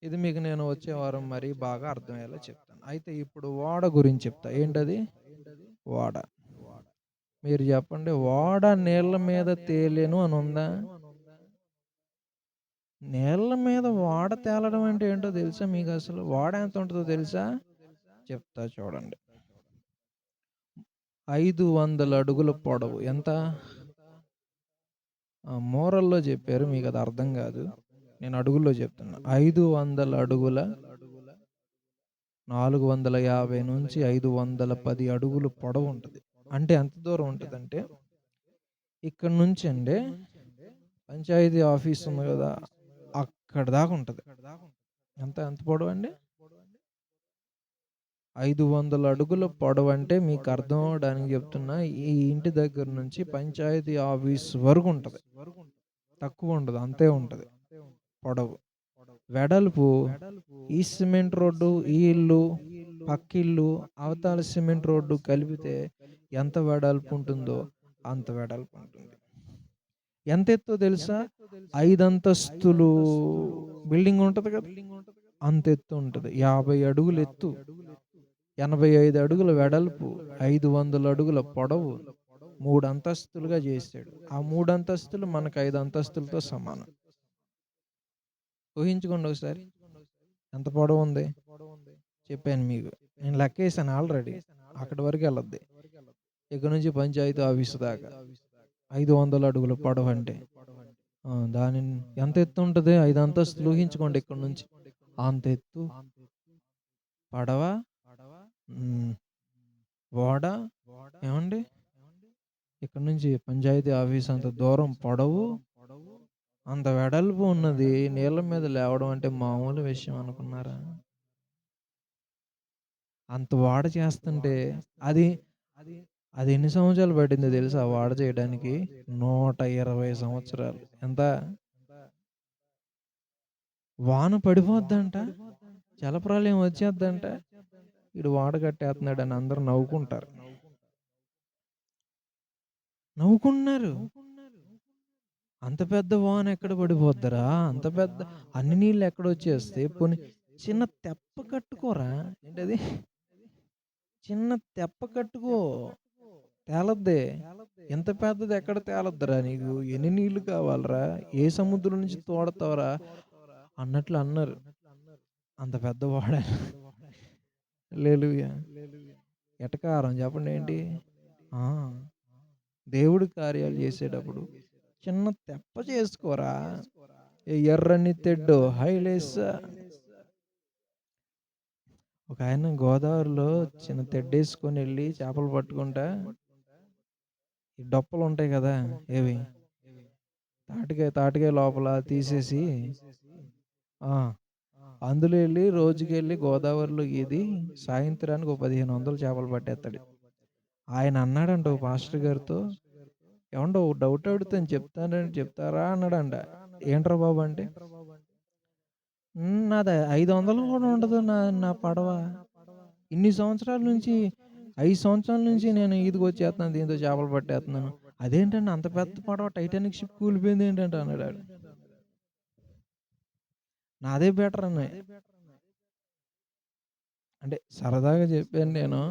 ఇది మీకు నేను వచ్చే వారం మరీ బాగా అర్థమయ్యేలా చెప్తాను. అయితే ఇప్పుడు ఓడ గురించి చెప్తా. ఏంటది? ఓడ. మీరు చెప్పండి. ఓడ నీళ్ళ మీద తేలేను అని ఉందా? నీళ్ళ మీద ఓడ తేలడం అంటే ఏంటో తెలుసా మీకు? అసలు ఓడ ఎంత ఉంటుందో తెలుసా? చెప్తా చూడండి. 500 అడుగుల పొడవు. ఎంత? మోరల్‌లో చెప్పారు. మీకది అర్థం గాదు. నేను అడుగుల్లో చెప్తున్నా. 500 అడుగుల 450-510 అడుగులు పొడవుంటది. అంటే ఎంత దూరం ఉంటదంటే, ఇక్కడి నుంచండి పంచాయతీ ఆఫీస్ ఉంది గదా! అక్కడి దాకా ఉంటది. ఎంత పొడవండి? 500 అడుగుల పొడవంటే మీకు అర్థం అవ్వడానికి చెప్తున్నా. ఈ ఇంటి దగ్గర నుంచి పంచాయతీ ఆఫీస్ వరకు ఉంటది. తక్కువ ఉండదు. అంతే ఉంటది పొడవు. వెడల్పు ఈ సిమెంట్ రోడ్డు, ఈ ఇల్లు, పక్కిల్లు, అవతల సిమెంట్ రోడ్డు కలిపితే ఎంత వెడల్పు ఉంటుందో అంత వెడల్పు ఉంటుంది. ఎంత ఎత్తో తెలుసా? 5 అంతస్తులు బిల్డింగ్ ఉంటది కదా! అంత ఎత్తు ఉంటది. 50 అడుగులు ఎత్తు, 85 అడుగుల వెడల్పు, 500 అడుగుల పొడవు, 3 అంతస్తులుగా చేశాడు. ఆ 3 అంతస్తులు మనకు 5 అంతస్తులతో సమానం. ఊహించుకోండి ఒకసారి. ఎంత పొడవుంది? చెప్పాను మీకు. నేను లెక్కేసాను ఆల్రెడీ. అక్కడి వరకు ఎళ్ళద్ది. ఇక్కడ నుంచి పంచాయతీ ఆఫీస్ దాకా 500 అడుగుల పొడవంటే. దాని ఎంత ఎత్తు ఉంటది? 5 అంతస్తులు ఊహించుకోండి ఇక్కడి నుంచి. అంత ఎత్తు పడవ, ఓడ ఏమండి? ఇక్కడ నుంచి పంచాయతీ ఆఫీస్ అంత దూరం పొడవు, అంత వెడల్పు ఉన్నది నీళ్ళ మీద లేవడం అంటే మామూలు విషయం అనుకున్నారా? అంత వాడ చేస్తుంటే అది అది ఎన్ని సంవత్సరాలు పట్టిందో తెలుసా వాడ చేయడానికి? 120 సంవత్సరాలు. ఎంత? వాన పడిపోద్దంట, జలప్రళయం వచ్చేద్దంట, ఈడు వాడ కట్టేస్తున్నాడని అందరూ నవ్వుకుంటారు. నవ్వుకుంటున్నారు. అంత పెద్ద వాన ఎక్కడ పడిపోద్దరా? అంత పెద్ద అన్ని నీళ్ళు ఎక్కడొచ్చేస్తాయి? పోనీ చిన్న తెప్ప కట్టుకోరా. ఏంటది? చిన్న తెప్ప కట్టుకో, తేలద్ది. ఇంత పెద్దది ఎక్కడ తేలద్దురా నీకు? ఎన్ని నీళ్లు కావాలిరా? ఏ సముద్రం నుంచి తోడతావురా అన్నట్లు అన్నారు. అంత పెద్ద వాడ. హల్లెలూయా. ఎటకారం చెప్పండి ఏంటి? దేవుడి కార్యాలు చేసేటప్పుడు చిన్న తెప్ప చేసుకోరా. ఎర్రని తెడ్డు హైలేస్. ఒక ఆయన గోదావరిలో చిన్న తెడ్డేసుకొని వెళ్ళి చేపలు పట్టుకుంటా, ఈ డొప్పలు ఉంటాయి కదా, ఏవి తాటికాయ లోపల తీసేసి అందులో వెళ్ళి రోజుకెళ్ళి గోదావరిలో ఇది సాయంత్రానికి ఒక 1500 చేపలు పట్టేస్తాడు. ఆయన అన్నాడంట ఓ పాస్టర్ గారితో, ఏమండో ఓ డౌట్ అడుగుతాను చెప్తారా అన్నాడంట. ఏంట్రా బాబు అంటే, నాది 500 కూడా ఉండదు నా పడవ. ఇన్ని సంవత్సరాల నుంచి 5 సంవత్సరాల నుంచి నేను ఈదికి వచ్చేస్తున్నాను, దీంతో చేపలు పట్టేస్తున్నాను. అదేంటండి అంత పెద్ద పడవ టైటానిక్ షిప్ కూలిపోయింది ఏంటంటే అన్నాడు. నాదే బెటర్ అన్న అంటే సరదాగా చెప్పాను నేను.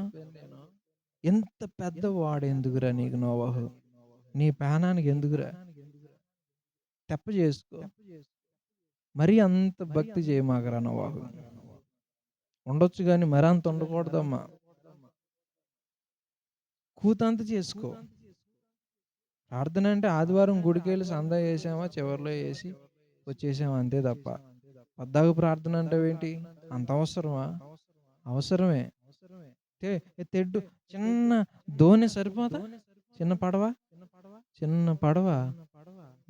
ఎంత పెద్ద వాడు ఎందుకురా నీకు నోవహు? నీ ప్రాణానికి ఎందుకురా? తెప్ప చేసుకో. మరీ అంత భక్తి చేయమాకరా నోవహు. ఉండొచ్చు కానీ మరి అంత ఉండకూడదమ్మా. కూతంత చేసుకో. ప్రార్థన అంటే ఆదివారం గుడికి వెళ్ళి సందా వేసామా, చివరిలో వేసి వచ్చేసామా అంతే తప్ప పద్దాకు ప్రార్థన అంటావేంటి? అంత అవసరమా? అవసరమే. తెడ్డు చిన్న దోణి సరిపోదా? చిన్న పడవ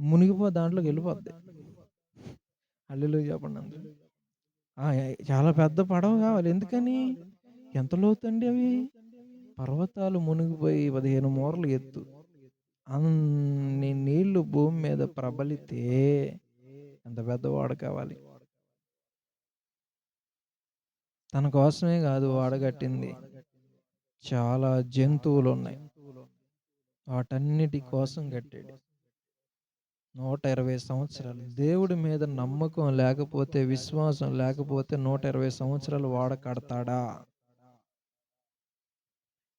మునిగిపో, దాంట్లోకి వెళ్ళిపోద్ది. హల్లెలూయా చెప్పండి అందరూ. చాలా పెద్ద పడవ కావాలి. ఎందుకని? ఎంత లోతండి అవి? పర్వతాలు మునిగిపోయి 15 మూరలు ఎత్తు. అన్ని నీళ్లు భూమి మీద ప్రబలితే ఎంత పెద్ద వాడ కావాలి? తన కోసమే కాదు వాడగట్టింది, చాలా జంతువులు ఉన్నాయి, వాటన్నిటి కోసం కట్టాడు. 120 సంవత్సరాలు. దేవుడి మీద నమ్మకం లేకపోతే, విశ్వాసం లేకపోతే 120 సంవత్సరాలు వాడ కడతాడా?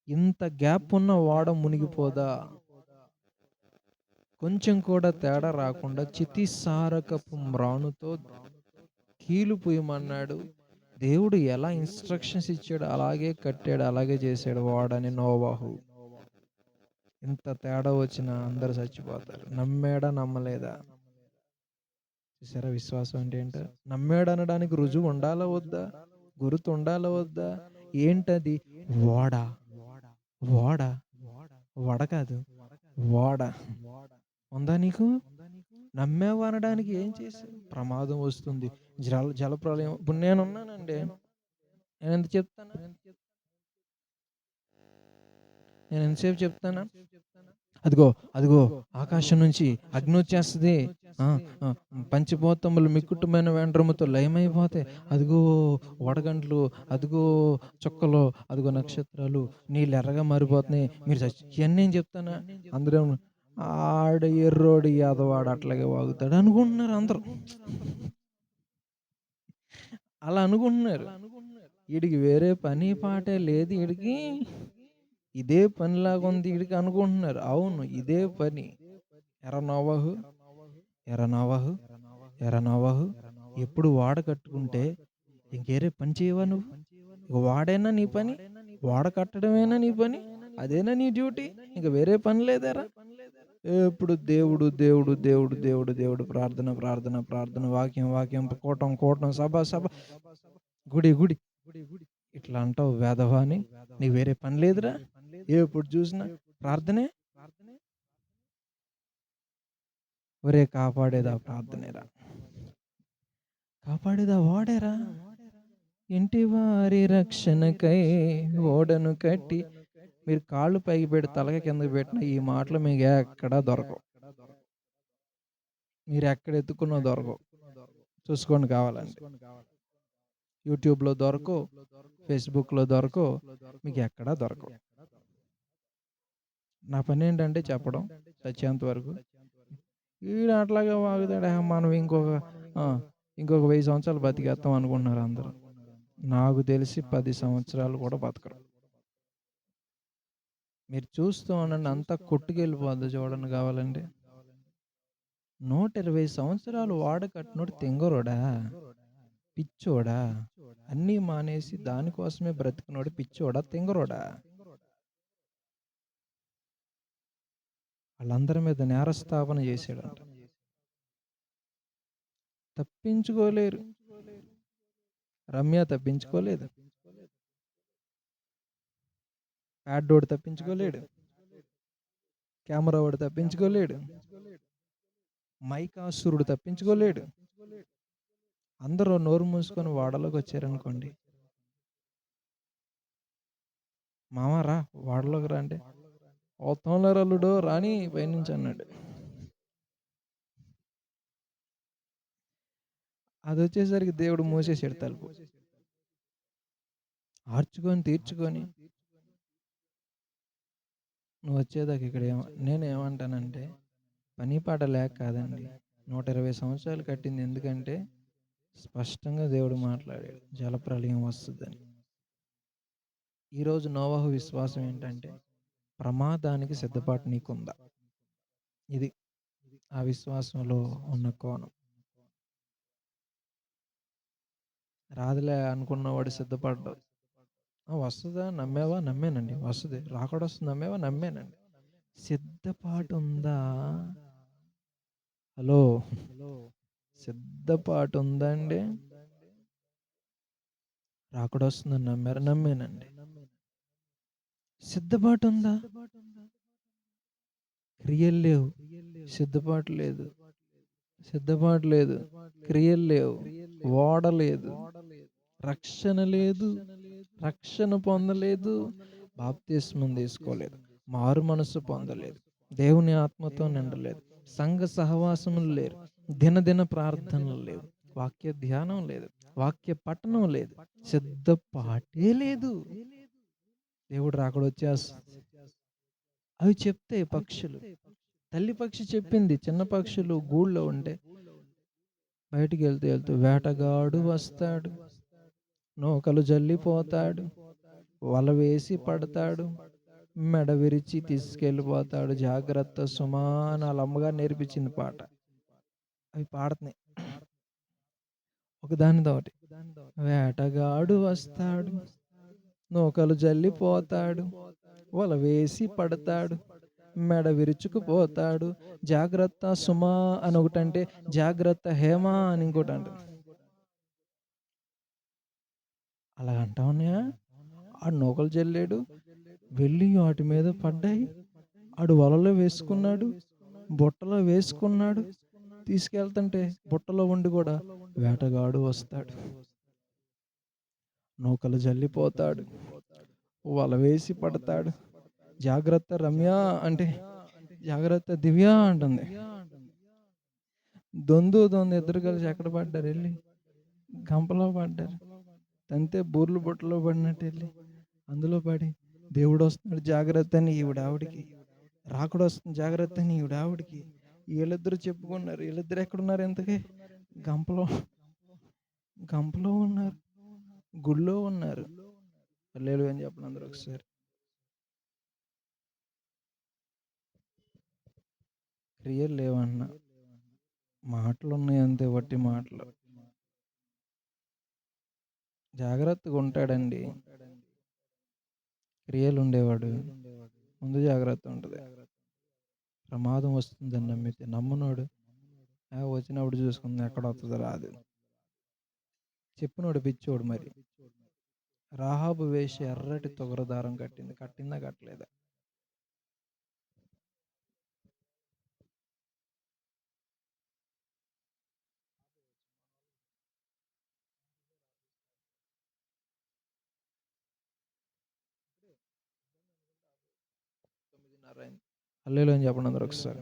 ఇంత గ్యాప్ ఉన్న వాడ మునిగిపోదా? కొంచెం కూడా తేడా రాకుండా చితిసారకపు మ్రానుతో కీలు పుయ్యమన్నాడు. దేవుడు ఎలా ఇన్స్ట్రక్షన్స్ ఇచ్చాడు అలాగే కట్టాడు, అలాగే చేశాడు వాడని నోవాహు. ఇంత తేడా వచ్చినా అందరూ చచ్చిపోతారు. నమ్మాడా? నమ్మలేదా? చూసారా విశ్వాసం అంటే ఏంటో? నమ్మాడనడానికి రుజువు ఉండాలా వద్దా? గుర్తు ఉండాలా వద్దా? ఏంటది? ఓడ. ఓడ. వడ కాదు. ఓడ. ఉందా నీకు? నమ్మావు అనడానికి ఏం చేశావు? ప్రమాదం వస్తుంది. జలప్రళయం. ఇప్పుడు నేనున్నానండి. నేనెంత చెప్తాను? నేను ఎంతసేపు చెప్తానా? అదిగో అదిగో ఆకాశం నుంచి అగ్ని వచ్చేస్తుంది. పంచభూతములు మిక్కుటమైన వెంట్రుమతో లయమైపోతాయి. అదిగో వడగండ్లు, అదిగో చుక్కలు, అదిగో నక్షత్రాలు, నీళ్ళు ఎర్రగా మారిపోతున్నాయి. మీరు ఇవన్నీ ఏం చెప్తానా? అందరూ ఆడు ఎర్రోడు యాదవాడు అట్లాగే వాగుతాడు అనుకుంటున్నారు అందరూ. అలా అనుకుంటున్నారు. వీడికి వేరే పని పాటే లేదు. వీడికి ఇదే పనిలాగా ఉంది వీడికి అనుకుంటున్నారు. అవును, ఇదే పని. ఎరనోవహు ఎరనోవహు ఎరనోవహు ఎప్పుడు వాడ కట్టుకుంటే ఇంకేరే పని చేయవా నువ్వు? ఇక వాడేనా నీ పని? వాడ కట్టడమేనా నీ పని? అదేనా నీ డ్యూటీ? ఇంక వేరే పని లేదారా? ఎప్పుడు దేవుడు దేవుడు దేవుడు దేవుడు దేవుడు, ప్రార్థన ప్రార్థన ప్రార్థన, వాక్యం వాక్యం, కోటం కోటం, సభ సభ, గుడి గుడి, ఇట్లా అంటావు వేదవాని. నీకు వేరే పని లేదురా? ఎప్పుడు చూసినా ప్రార్థనే. ఒరే కాపాడేదా ప్రార్థనేరా, కాపాడేదా వాడేరా. ఇంటి వారి రక్షణకై ఓడను కట్టి, మీరు కాళ్ళు పైకి పెట్టి తలక కిందకి పెట్టిన ఈ మాటలు మీకు ఎక్కడా దొరకవు. మీరు ఎక్కడ ఎత్తుకున్నా దొరకవు. చూసుకోండి కావాలండి. యూట్యూబ్లో దొరకవు, ఫేస్బుక్లో దొరకవు, మీకు ఎక్కడా దొరకవు. నా పని ఏంటంటే చెప్పడం చచ్చేంత వరకు. వీడు అట్లాగే వాగుతాడు. మనం ఇంకొక 1000 సంవత్సరాలు బతికేస్తాం అనుకుంటున్నారు అందరూ. నాకు తెలిసి 10 సంవత్సరాలు కూడా బతకరు. మీరు చూస్తూ ఉండండి, అంతా కొట్టుకెళ్ళిపోద్ది. చూడండి కావాలండి. 120 సంవత్సరాలు వాడ కట్టినోడు తెంగరోడా, పిచ్చోడా? అన్నీ మానేసి దానికోసమే బ్రతికినోడు పిచ్చోడా, తెంగరోడా? వాళ్ళందరి మీద నేరస్థాపన చేశాడంట. తప్పించుకోలేరు. రమ్య తప్పించుకోలేదు. ప్యాడ్డోడు తప్పించుకోలేడు. కెమెరా వాడు తప్పించుకోలేడు. మైకాసురుడు తప్పించుకోలేడు. అందరూ నోరు మూసుకొని వాడలోకి వచ్చారనుకోండి, మామారా వాడలోకి రా అంటే, ఓతంలో రల్లుడు రాని పైనుంచి అన్నాడు. అది వచ్చేసరికి దేవుడు మూసేసాడు తలుపు. ఆర్చుకొని తీర్చుకొని నువ్వు వచ్చేదాకా ఇక్కడ నేనేమంటానంటే, పని పాట లేక కాదండి. 120 సంవత్సరాలు కట్టింది ఎందుకంటే స్పష్టంగా దేవుడు మాట్లాడాడు, జలప్రళయం వస్తుందని. ఈరోజు నోవహు విశ్వాసం ఏంటంటే, ప్రమాదానికి సిద్ధపాటు నీకుందా? ఇది ఆ విశ్వాసంలో ఉన్న కోణం. రాదులే అనుకున్నవాడు సిద్ధపడ్డావు. వస్తుందా? నమ్మావా? నమ్మానండి. వస్తుంది. రాకడ వస్తుంది. నమ్మావా? నమ్మానండి. సిద్ధపాటు ఉందా? హలో, సిద్ధపాటు ఉందా అండి? రాకడ వస్తుందని నమ్మారు? నమ్మానండి. సిద్ధపాటు ఉందా? క్రియలు లేవు, సిద్ధపాటు లేదు. సిద్ధపాటు లేదు, క్రియలు లేవు, ఓడ లేదు, రక్షణ లేదు, రక్షణ పొందలేదు, బాప్తిస్మం తీసుకోలేదు, మారు మనసు పొందలేదు, దేవుని ఆత్మతో నిండలేదు, సంఘ సహవాసములు లేరు, దినదిన ప్రార్థనలు లేవు, వాక్య ధ్యానం లేదు, వాక్య పఠనం లేదు, సిద్ధపాటే లేదు. దేవుడు రాకడ వచ్చేస్తుంది. అవి చెప్తే పక్షులు, తల్లి పక్షి చెప్పింది. చిన్న పక్షులు గూళ్ళో ఉంటే బయటికి వెళ్తూ వేటగాడు వస్తాడు, నూకలు జల్లిపోతాడు, వల వేసి పడతాడు, మెడ విరిచి తీసుకెళ్ళిపోతాడు, జాగ్రత్త సుమా అని వాళ్ళ అమ్మగారు నేర్పించింది పాట. అవి పాడుతున్నాయి ఒకదానితో ఒకటి. వేటగాడు వస్తాడు, నూకలు జల్లిపోతాడు, వల వేసి పడతాడు, మెడ విరుచుకుపోతాడు. జాగ్రత్త సుమా అని ఒకటంటే, జాగ్రత్త హేమ అని ఇంకోటి అంటారు. అలా అంటా ఉన్నాయా? ఆడు నూకలు జల్లాడు, వెళ్ళి వాటి మీద పడ్డాయి. ఆడు వలలో వేసుకున్నాడు, బుట్టలో వేసుకున్నాడు. తీసుకెళ్తుంటే బుట్టలో ఉండి కూడా వేటగాడు వస్తాడు, నూకలు జల్లిపోతాడు, వల వేసి పడతాడు. జాగ్రత్త రమ్య అంటే జాగ్రత్త దివ్య అంటుంది. దొందు ఇద్దరు కలిసి ఎక్కడ పడ్డారు? వెళ్ళి గంపలో పడ్డారు. తంతే బూర్లు బుట్టలో పడినట్టు వెళ్ళి అందులో పడి, దేవుడు వస్తున్నాడు జాగ్రత్త అని ఈవిడావిడికి, రాకుడు వస్తుంది జాగ్రత్త అని ఈవిడావిడికి. వీళ్ళిద్దరు చెప్పుకున్నారు. వీళ్ళిద్దరు ఎక్కడున్నారు? ఎంతకి గంపలో గంపలో ఉన్నారు, గుళ్ళో ఉన్నారు. లేలు అని చెప్పండి అందరూ ఒకసారి. క్రియలు లేవన్నా, మాటలు ఉన్నాయి అంతే, వట్టి మాటలు. జాగ్రత్తగా ఉంటాడండి. క్రియలు ఉండేవాడు ముందు జాగ్రత్త ఉంటుంది. ప్రమాదం వస్తుందని నమ్మితే నమ్మనోడు వచ్చినప్పుడు చూసుకుంది, ఎక్కడ వస్తుందో రాదు. చెప్పినోడు పిచ్చోడు. మరి రాహాబు వేసి ఎర్రటి తొగరదారం కట్టిందా కట్టలేదా? హల్లెలూయా అని చెప్పండి అందరూ ఒకసారి.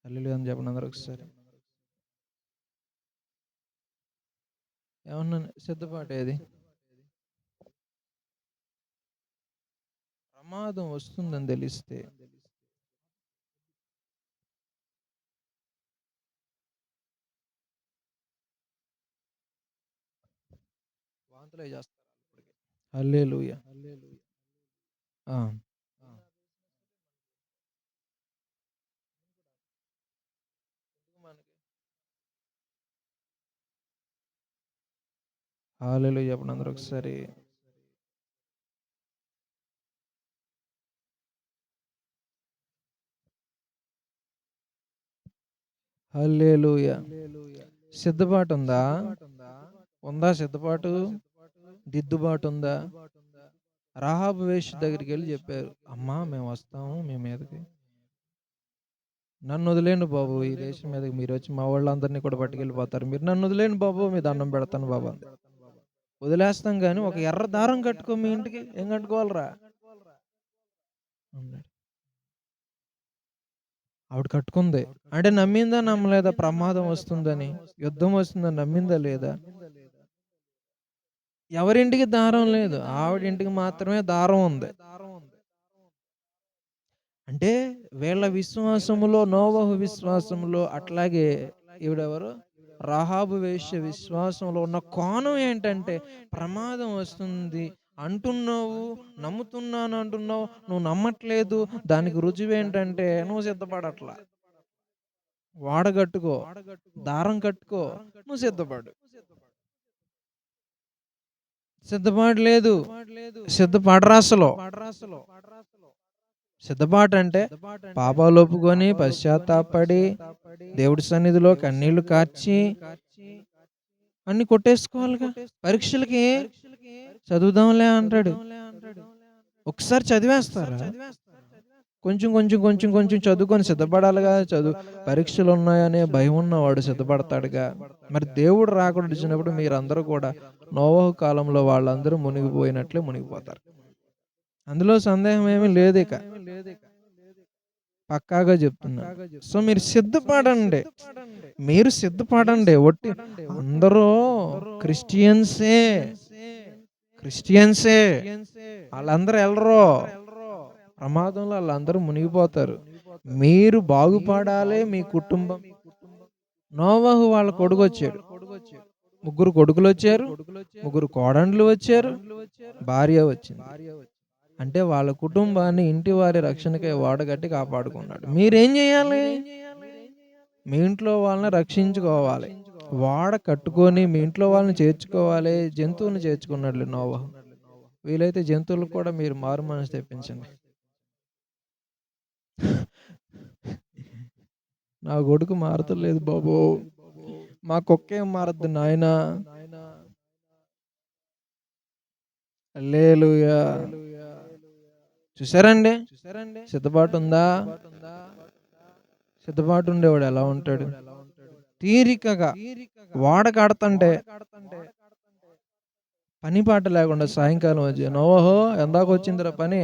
హల్లెలూయా అని చెప్పండి అందరూ ఒకసారి. ఏమన్నా సిద్ధపాటు ఏది? ప్రమాదం వస్తుందని తెలిస్తే వాంతులే చేస్తారు. హల్లెలూయా. హల్లెలూయా చెప్పండి అందరూ ఒకసారి. హల్లెలూయా. సిద్ధపాటు ఉందా? సిద్ధపాటు, దిద్దుబాటు ఉందా? రాహాబు వేష దగ్గరికి వెళ్ళి చెప్పారు, అమ్మా మేము వస్తాము మీ మీదకి, నన్ను వదిలేండి బాబు, ఈ దేశం మీదకి మీరు వచ్చి మా వాళ్ళందరినీ కూడా పట్టుకెళ్ళిపోతారు, మీరు నన్ను వదిలేండి బాబు, మీ దండం పెడతాను బాబు అంది. వదిలేస్తాం కానీ ఒక ఎర్ర దారం కట్టుకో మీ ఇంటికి. ఏం కట్టుకోవాలరా అన్నాడు. ఆవిడ కట్టుకుంది. అంటే నమ్మిందా నమ్మలేదా? ప్రమాదం వస్తుందని, యుద్ధం వస్తుందని నమ్మిందా లేదా? ఎవరింటికి దారం లేదు, ఆవిడ ఇంటికి మాత్రమే దారం ఉంది. అంటే వీళ్ళ విశ్వాసములో, నోవహు విశ్వాసములో, అట్లాగే ఈవిడెవరు రాహాబు వేశ్య విశ్వాసంలో ఉన్న కోణం ఏంటంటే, ప్రమాదం వస్తుంది అంటున్నావు, నమ్ముతున్నాను అంటున్నావు, నువ్వు నమ్మట్లేదు. దానికి రుజువు ఏంటంటే నువ్వు సిద్ధపడట్లా. వాడగట్టుకో, దారం కట్టుకో, నువ్వు సిద్ధపడు. సిద్ధపాటు లేదు, సిద్ధపడరా అసలు. సిద్ధపాటు అంటే పాపాలు ఒప్పుకొని పశ్చాత్తాపడి దేవుడి సన్నిధిలో కన్నీళ్లు కార్చి అన్ని కొట్టేసుకోవాలిగా. పరీక్షలకి చదువుదాంలే అంటాడు, ఒకసారి చదివేస్తారా? కొంచెం కొంచెం కొంచెం కొంచెం చదువుకొని సిద్ధపడాలిగా. పరీక్షలు ఉన్నాయనే భయం ఉన్నవాడు సిద్ధపడతాడుగా. మరి దేవుడు రాకుండా వచ్చినప్పుడు మీరందరూ కూడా నోవహు కాలంలో వాళ్ళందరూ మునిగిపోయినట్లే మునిగిపోతారు. అందులో సందేహం ఏమీ లేదు. ఇక పక్కాగా చెప్తున్నా. సో మీరు సిద్ధపడండి, మీరు సిద్ధపడండి. ఒట్టి అందరూ క్రిస్టియన్సే, వాళ్ళందరూ వెళ్ళరు ప్రమాదంలో, వాళ్ళందరూ మునిగిపోతారు. మీరు బాగుపడాలి, మీ కుటుంబం. నోవహు వాళ్ళ కొడుకు వచ్చాడు, 3 కొడుకులు వచ్చారు, 3 కోడండ్లు వచ్చారు, భార్య వచ్చింది. అంటే వాళ్ళ కుటుంబాన్ని ఇంటి వారి రక్షణకై వాడగట్టి కాపాడుకున్నాడు. మీరేం చేయాలి? మీ ఇంట్లో వాళ్ళని రక్షించుకోవాలి. వాడ కట్టుకొని మీ ఇంట్లో వాళ్ళని చేర్చుకోవాలి. జంతువులను చేర్చుకున్నాడులే నోవహు. వీలైతే జంతువులకు కూడా మీరు మారు మనసు తెప్పించండి. నా కొడుకు మారతలేదు బాబు, మా కుక్కేం మారద్దు నాయనా. హల్లెలూయా. చూసారండి, సిద్ధపాటు ఉందా? సిద్ధపాటు ఉండేవాడు ఎలా ఉంటాడు? తీరికగా వాడ కడతంటే పని పాట లేకుండా సాయంకాలం వచ్చి నోవహో ఎందాక వచ్చిందిరా పని.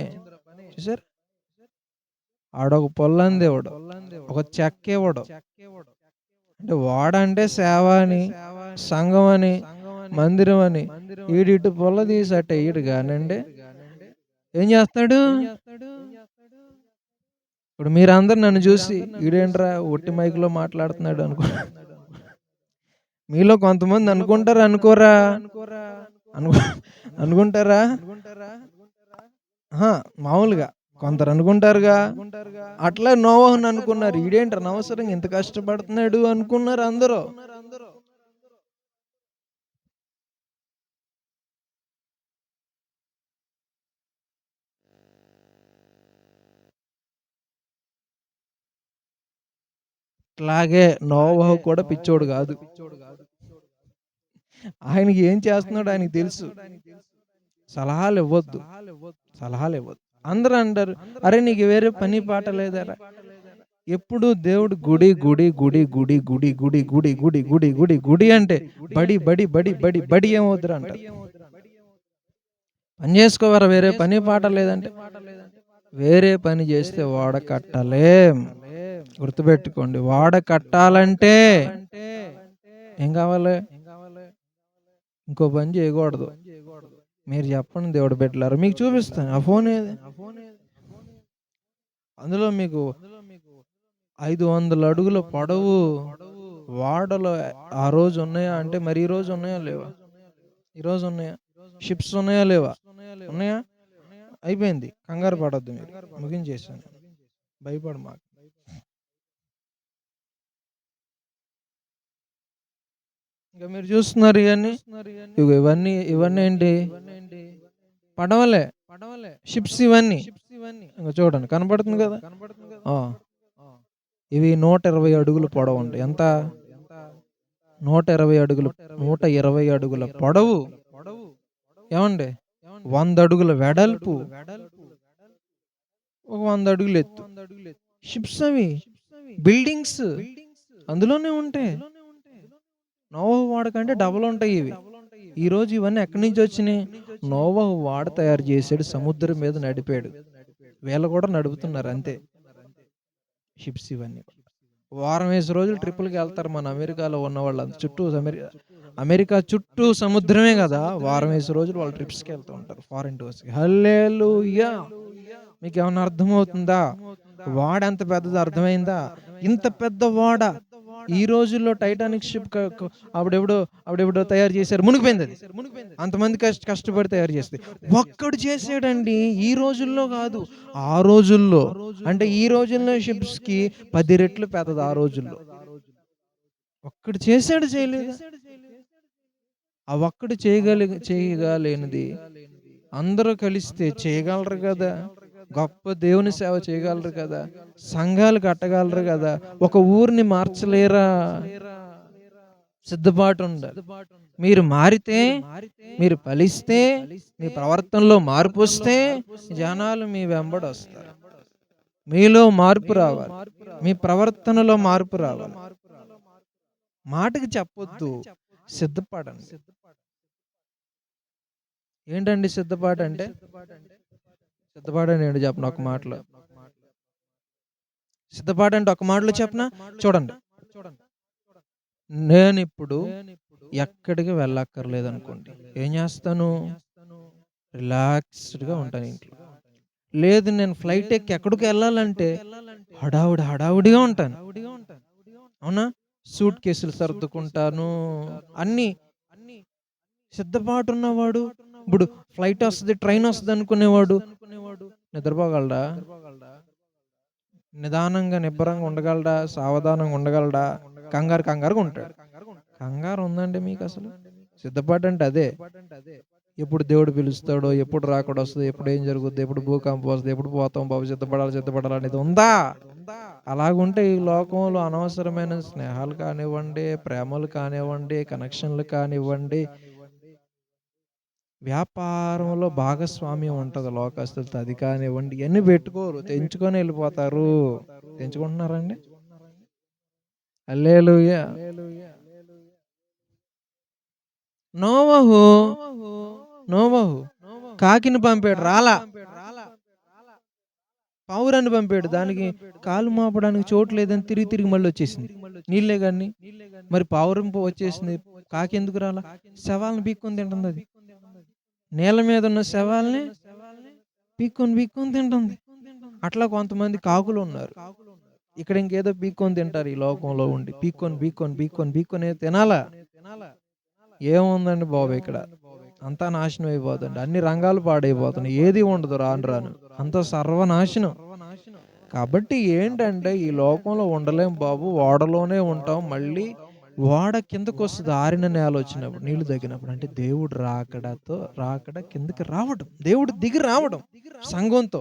చూసారు, ఆడొక పొల్లందేవాడు, ఒక చెక్కేవాడు. అంటే వాడంటే సేవ అని, సంఘం అని, మందిరం అని. ఈడిటు పొల్ల తీసట ఈడు కానండి ఏం చేస్తాడు? ఇప్పుడు మీరందరు నన్ను చూసి ఈడేంట్రా ఒట్టి మైకులో మాట్లాడుతున్నాడు అనుకో. మీలో కొంతమంది అనుకుంటారా అనుకోరా? అనుకుంటారా? మామూలుగా కొందరు అనుకుంటారుగా. అట్లా నోవహుని అనుకున్నారు, ఈడేంట్రా అనవసరంగా ఇంత కష్టపడుతున్నాడు అనుకున్నారు అందరూ. అట్లాగే నోవహు కూడా పిచ్చోడు కాదు. ఆయనకి ఏం చేస్తున్నాడు ఆయనకి తెలుసు. సలహాలు ఇవ్వద్దు. అందరూ అంటారు, అరే నీకు వేరే పని పాట లేదరా. ఎప్పుడు దేవుడు గుడి గుడి గుడి గుడి గుడి గుడి గుడి గుడి గుడి గుడి గుడి అంటే బడి బడి బడి బడి బడి ఏమవుతురా అంటారు. పని చేసుకోవారా, వేరే పని పాట లేదంటే. వేరే పని చేస్తే వాడ కట్టలేం. గుర్తుపెట్టుకోండి, వాడ కట్టాలంటే ఏం కావాలి? ఇంకో పని చేయకూడదు. మీరు చెప్పండి దేవుడు పెట్టలేరు. మీకు చూపిస్తాను ఆ ఫోన్ ఏది. అందులో మీకు 500 అడుగుల పొడవు వాడలో ఆ రోజు ఉన్నాయా అంటే, మరి ఈ రోజు ఉన్నాయా లేవా? ఈరోజు ఉన్నాయా? షిప్స్ ఉన్నాయా లేవా? ఉన్నాయా? అయిపోయింది, కంగారు పడద్దు, మీరు ముగించేసాను. భయపడు మాకు. ఇంకా మీరు చూస్తున్నారు ఇవన్నీ ఏంటి? పడవలే, షిప్స్ ఇవన్నీ. ఇంకా చూడండి, కనపడుతుంది కదా. ఇవి 120 అడుగులు పొడవు ఉంటాయి. ఎంత? 120 అడుగులు. 120 అడుగుల పొడవు. ఏమండి? 100 అడుగుల వెడల్పు, ఒక 100 అడుగులు ఎత్తు. షిప్స్ అవి బిల్డింగ్స్ అందులోనే ఉంటాయి. నోవహు వాడకంటే డబల్ ఉంటాయి ఇవి. ఈ రోజు ఇవన్నీ ఎక్కడి నుంచి వచ్చినాయి? నోవహు వాడ తయారు చేసాడు, సముద్రం మీద నడిపాడు. వీళ్ళు కూడా నడుపుతున్నారు అంతే షిప్స్. ఇవన్నీ వారం 5 రోజులు ట్రిప్పులకి వెళ్తారు మన అమెరికాలో ఉన్న వాళ్ళంతా. చుట్టూ అమెరికా చుట్టూ సముద్రమే కదా. వారం 5 రోజులు వాళ్ళు ట్రిప్స్కి వెళ్తూ ఉంటారు, ఫారిన్ టూర్స్కి. హల్లెలూయా. మీకు ఏమన్నా అర్థమవుతుందా? వాడ ఎంత పెద్దది అర్థమైందా? ఇంత పెద్ద వాడ ఈ రోజుల్లో టైటానిక్ షిప్ అప్పుడెప్పుడో తయారు చేశారు, మునిగిపోయింది. అది అంతమంది కష్టపడి తయారు చేస్తే ఒక్కడు చేసాడండి. ఈ రోజుల్లో కాదు, ఆ రోజుల్లో. అంటే ఈ రోజుల్లో షిప్స్ కి 10 రెట్లు పెద్దది ఆ రోజుల్లో. ఒక్కడు చేశాడు, చేయలేదు. ఆ ఒక్కడు చేయగలేనిది అందరూ కలిస్తే చేయగలరు కదా. గొప్ప దేవుని సేవ చేయగలరు కదా. సంఘాలు కట్టగలరు కదా. ఒక ఊరిని మార్చలేరా? సిద్ధపాటు ఉండాలి. మీరు మారితే, మీరు ఫలిస్తే, మీ ప్రవర్తనలో మార్పు వస్తే జనాలు మీ వెంబడి వస్తారు. మీలో మార్పు రావాలి, మీ ప్రవర్తనలో మార్పు రావాలి. మాటకి చెప్పొద్దు, సిద్ధపడండి. ఏంటండి సిద్ధపాటు అంటే? సిద్ధపాటు ఏంటి చెప్పను ఒక మాటలో. సిద్ధపాటు అంటే ఒక మాటలో చెప్పనా? చూడండి, నేను ఇప్పుడు ఎక్కడికి వెళ్ళక్కర్లేదు అనుకోండి, ఏం చేస్తాను? రిలాక్స్డ్గా ఉంటాను ఇంట్లో. లేదు, నేను ఫ్లైట్ ఎక్కి ఎక్కడికి వెళ్ళాలంటే హడావుడిగా ఉంటాను. అవునా? సూట్ కేసులు సర్దుకుంటాను. అన్ని సిద్ధపాటు ఉన్నవాడు ఇప్పుడు ఫ్లైట్ వస్తది, ట్రైన్ వస్తది అనుకునేవాడు నిద్రపోగలడా? నిదానంగా, నిబ్బరంగా ఉండగలడా? సావధానంగా ఉండగలడా? కంగారుగా ఉంటాడు. కంగారు ఉందండి మీకసలు? సిద్ధపాటంటే అదే. ఎప్పుడు దేవుడు పిలుస్తాడో, ఎప్పుడు రాకడొస్తదో, ఎప్పుడు ఏం జరుగుద్దో, ఎప్పుడు భూకంపం వస్తది, ఎప్పుడు పోతాం బాబు, సిద్ధపడాలి అనేది ఉందా? అలాగుంటే ఈ లోకంలో అనవసరమైన స్నేహాలు కానివ్వండి, ప్రేమలు కానివ్వండి, కనెక్షన్లు కానివ్వండి, వ్యాపారంలో భాగస్వామ్యం ఉంటది లోకస్తులతో, అది కానివ్వండి, ఇయన్నీ పెట్టుకోరు. తెంచుకొని ఎళ్ళిపోతారు. తెంచుకుంటున్నారండి? హల్లెలూయా! నోవహు నోవహు కాకిని పంపాడు, రాలా. పావురాన్ని పంపాడు, దానికి కాలు మోపడానికి చోటు లేదని తిరిగి తిరిగి మళ్ళీ వచ్చేసింది. నీళ్ళే గాని. మరి పావురం వచ్చేసింది, కాకి ఎందుకు రాలా? శవాలను పీక్కొని తింటుంది అది. నేల మీద ఉన్న శవాల్ని పీక్కొని తింటుంది. అట్లా కొంతమంది కాకులు ఉన్నారు. ఇక్కడ ఇంకేదో పీక్కొని తింటారు ఈ లోకంలో ఉండి. పీక్కొని తినాలా? ఏముందండి బాబు ఇక్కడ? అంతా నాశనం అయిపోతుంది. అన్ని రంగాలు పాడైపోతున్నాయి. ఏది ఉండదు రాను రాను. అంతా సర్వనాశనం. కాబట్టి ఏంటంటే ఈ లోకంలో ఉండలేం బాబు. ఓడలోనే ఉంటాం. మళ్ళీ ఓడ కిందకొస్తది ఆరిన నేల వచ్చినప్పుడు, నీళ్లు తగ్గినప్పుడు. అంటే దేవుడు రాకడ కిందకి రావడం. దేవుడు దిగి రావడం సంఘంతో.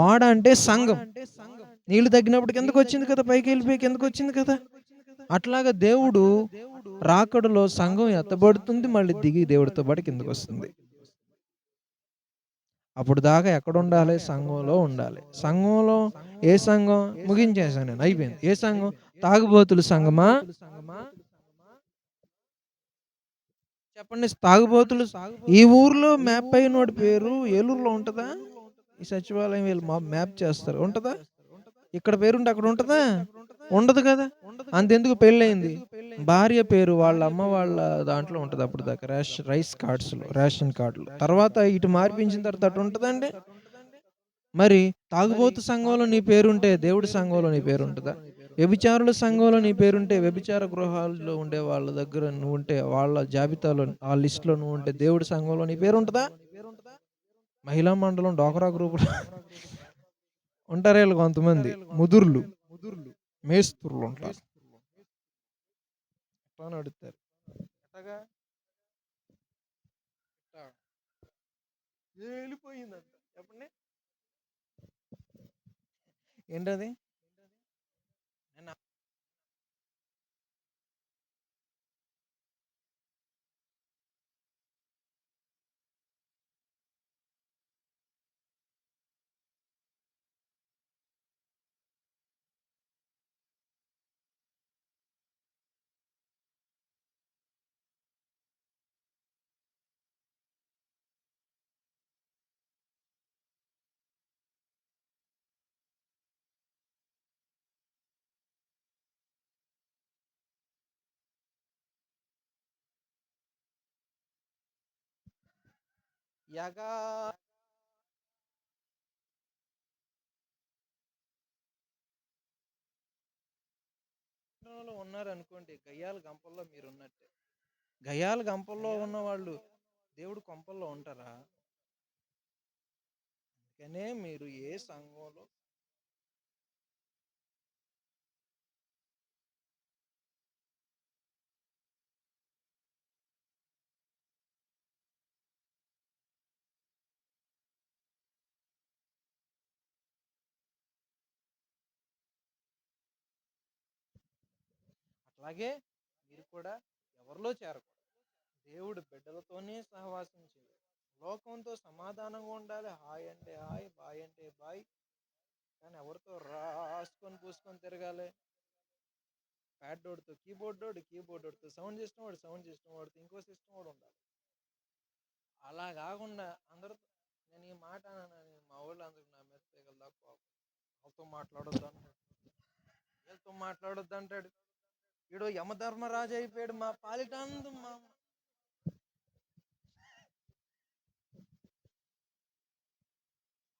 ఓడ అంటే సంఘం. నీళ్లు తగ్గినప్పుడు కిందకొచ్చింది కదా, పైకి వెళ్ళిపోయి కిందకొచ్చింది కదా. అట్లాగా దేవుడు రాకడలో సంఘం ఎత్తబడుతుంది, మళ్ళీ దిగి దేవుడితో పాటు కిందకొస్తుంది. అప్పుడు దాకా ఎక్కడుండాలి? సంఘంలో ఉండాలి. సంఘంలో ఏ సంఘం? ముగించేశాను నేను, అయిపోయింది. ఏ సంఘం? తాగుబోతుల సంఘమా? చెప్పండి. తాగుబోతులు ఈ ఊర్లో మ్యాప్ అయినోడి పేరు ఏలూరులో ఉంటదా? ఈ సచివాలయం వీళ్ళు మ్యాప్ చేస్తారు, ఉంటదా? ఇక్కడ పేరుంటే అక్కడ ఉంటదా? ఉండదు కదా. అంతెందుకు, పెళ్ళయింది, భార్య పేరు వాళ్ళ అమ్మ వాళ్ళ దాంట్లో ఉంటది అప్పుడు దాకా, రేషన్ కార్డులు. తర్వాత ఇటు మార్పించిన తర్వాత అటు ఉంటదండి. మరి తాగుబోతు సంఘంలో నీ పేరుంటే దేవుడి సంఘంలో నీ పేరుంటదా? వ్యభిచారుల సంఘంలో నీ పేరుంటే, వ్యభిచార గృహాల్లో ఉండే వాళ్ళ దగ్గర నువ్వు ఉంటే, వాళ్ళ జాబితాలో ఆ లిస్టులో నువ్వు ఉంటే, దేవుడి సంఘంలో నీ పేరుంటదా? మహిళా మండలం, డోకరా గ్రూపులో ఉంటారు వీళ్ళు కొంతమంది ముదుర్లు, మేస్త్రులు ఉంటారు. ఎట్లా నడుస్తారు? ఎట్టగా వెళ్ళిపోయిందంట. చెప్పండి ఏంటది? నేను యగా ఉన్నారు అనుకోండి, గయ్యాల గంపల్లో మీరు ఉన్నట్టే. గయ్యాల గంపల్లో ఉన్న వాళ్ళు దేవుడు కొంపల్లో ఉంటారా? అందుకనే మీరు ఏ సంఘంలో అట్లాగే మీరు కూడా ఎవరిలో చేరకూడదు. దేవుడు బిడ్డలతోనే సహవాసం చేయాలి. లోకంతో సమాధానంగా ఉండాలి. హాయ్ అంటే హాయ్, బాయ్ అంటే బాయ్. కానీ ఎవరితో రాసుకొని పూసుకొని తిరగాలి? ప్యాడ్డోడితో కీబోర్డోడితో సౌండ్ సిస్టమ్ వాడితో ఇంకో సిస్టమ్ వాడు ఉండాలి. అలా కాకుండా అందరితో, నేను ఈ మాట అన్నానని మా వాళ్ళు అందరికి నా మీద తెగల దాకా కోపం. వాళ్ళతో మాట్లాడొద్దు అంటాడు, వీళ్ళతో మాట్లాడొద్దు అంటాడు. వీడు యమధర్మరాజు అయిపోయాడు మా పాలిటాందు. మా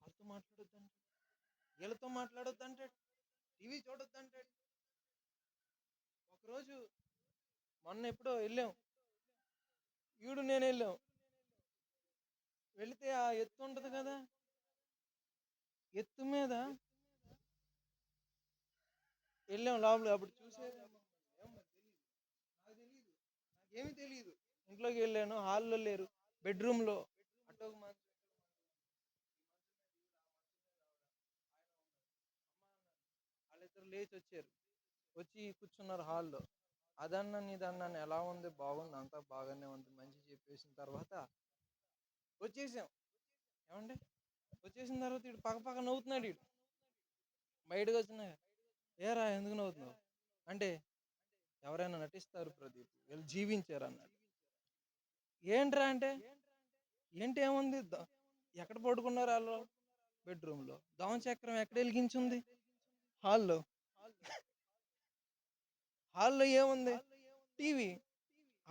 వాళ్ళతో మాట్లాడొద్దు అంటాడు, వీళ్ళతో మాట్లాడొద్దు అంటాడు, టీవీ చూడొద్దు అంటాడు. ఒకరోజు మొన్న ఎప్పుడో వెళ్ళాం, నేను వెళ్ళాం. వెళితే ఆ ఎత్తు ఉంటుంది కదా, ఎత్తు మీద వెళ్ళాం లోపల. అప్పుడు చూసేదేమో ఏమో తెలియదు, నాకు తెలియదు, నాకేమీ తెలియదు. ఇంట్లోకి వెళ్ళాను, హాల్లో లేరు, బెడ్రూమ్లో అటో ఒక మంచం, వాళ్ళిద్దరు లేచి వచ్చారు, వచ్చి కూర్చున్నారు హాల్లో. అదన్నాను ఇదన్నాను, ఎలా ఉంది, బాగుంది, అంతా బాగానే ఉంది, మంచి చెప్పేసిన తర్వాత వచ్చేసాం. ఏమండి, వచ్చేసిన తర్వాత ఇటు పక్క పక్క నవ్వుతున్నాడు. ఇటు బయటకు వచ్చినాక, ఏరా ఎందుకు నవ్వుతున్నావు అంటే, ఎవరైనా నటిస్తారు ప్రదీప్, వీళ్ళు జీవించారు అన్నాడు. ఏంట్రా అంటే, ఏంటి ఏముంది, ఎక్కడ పడుకున్నారు వాళ్ళు, బెడ్రూమ్లో. చక్రం ఎక్కడ వెలిగించింది, హాల్లో. హాల్లో ఏముంది, టీవీ.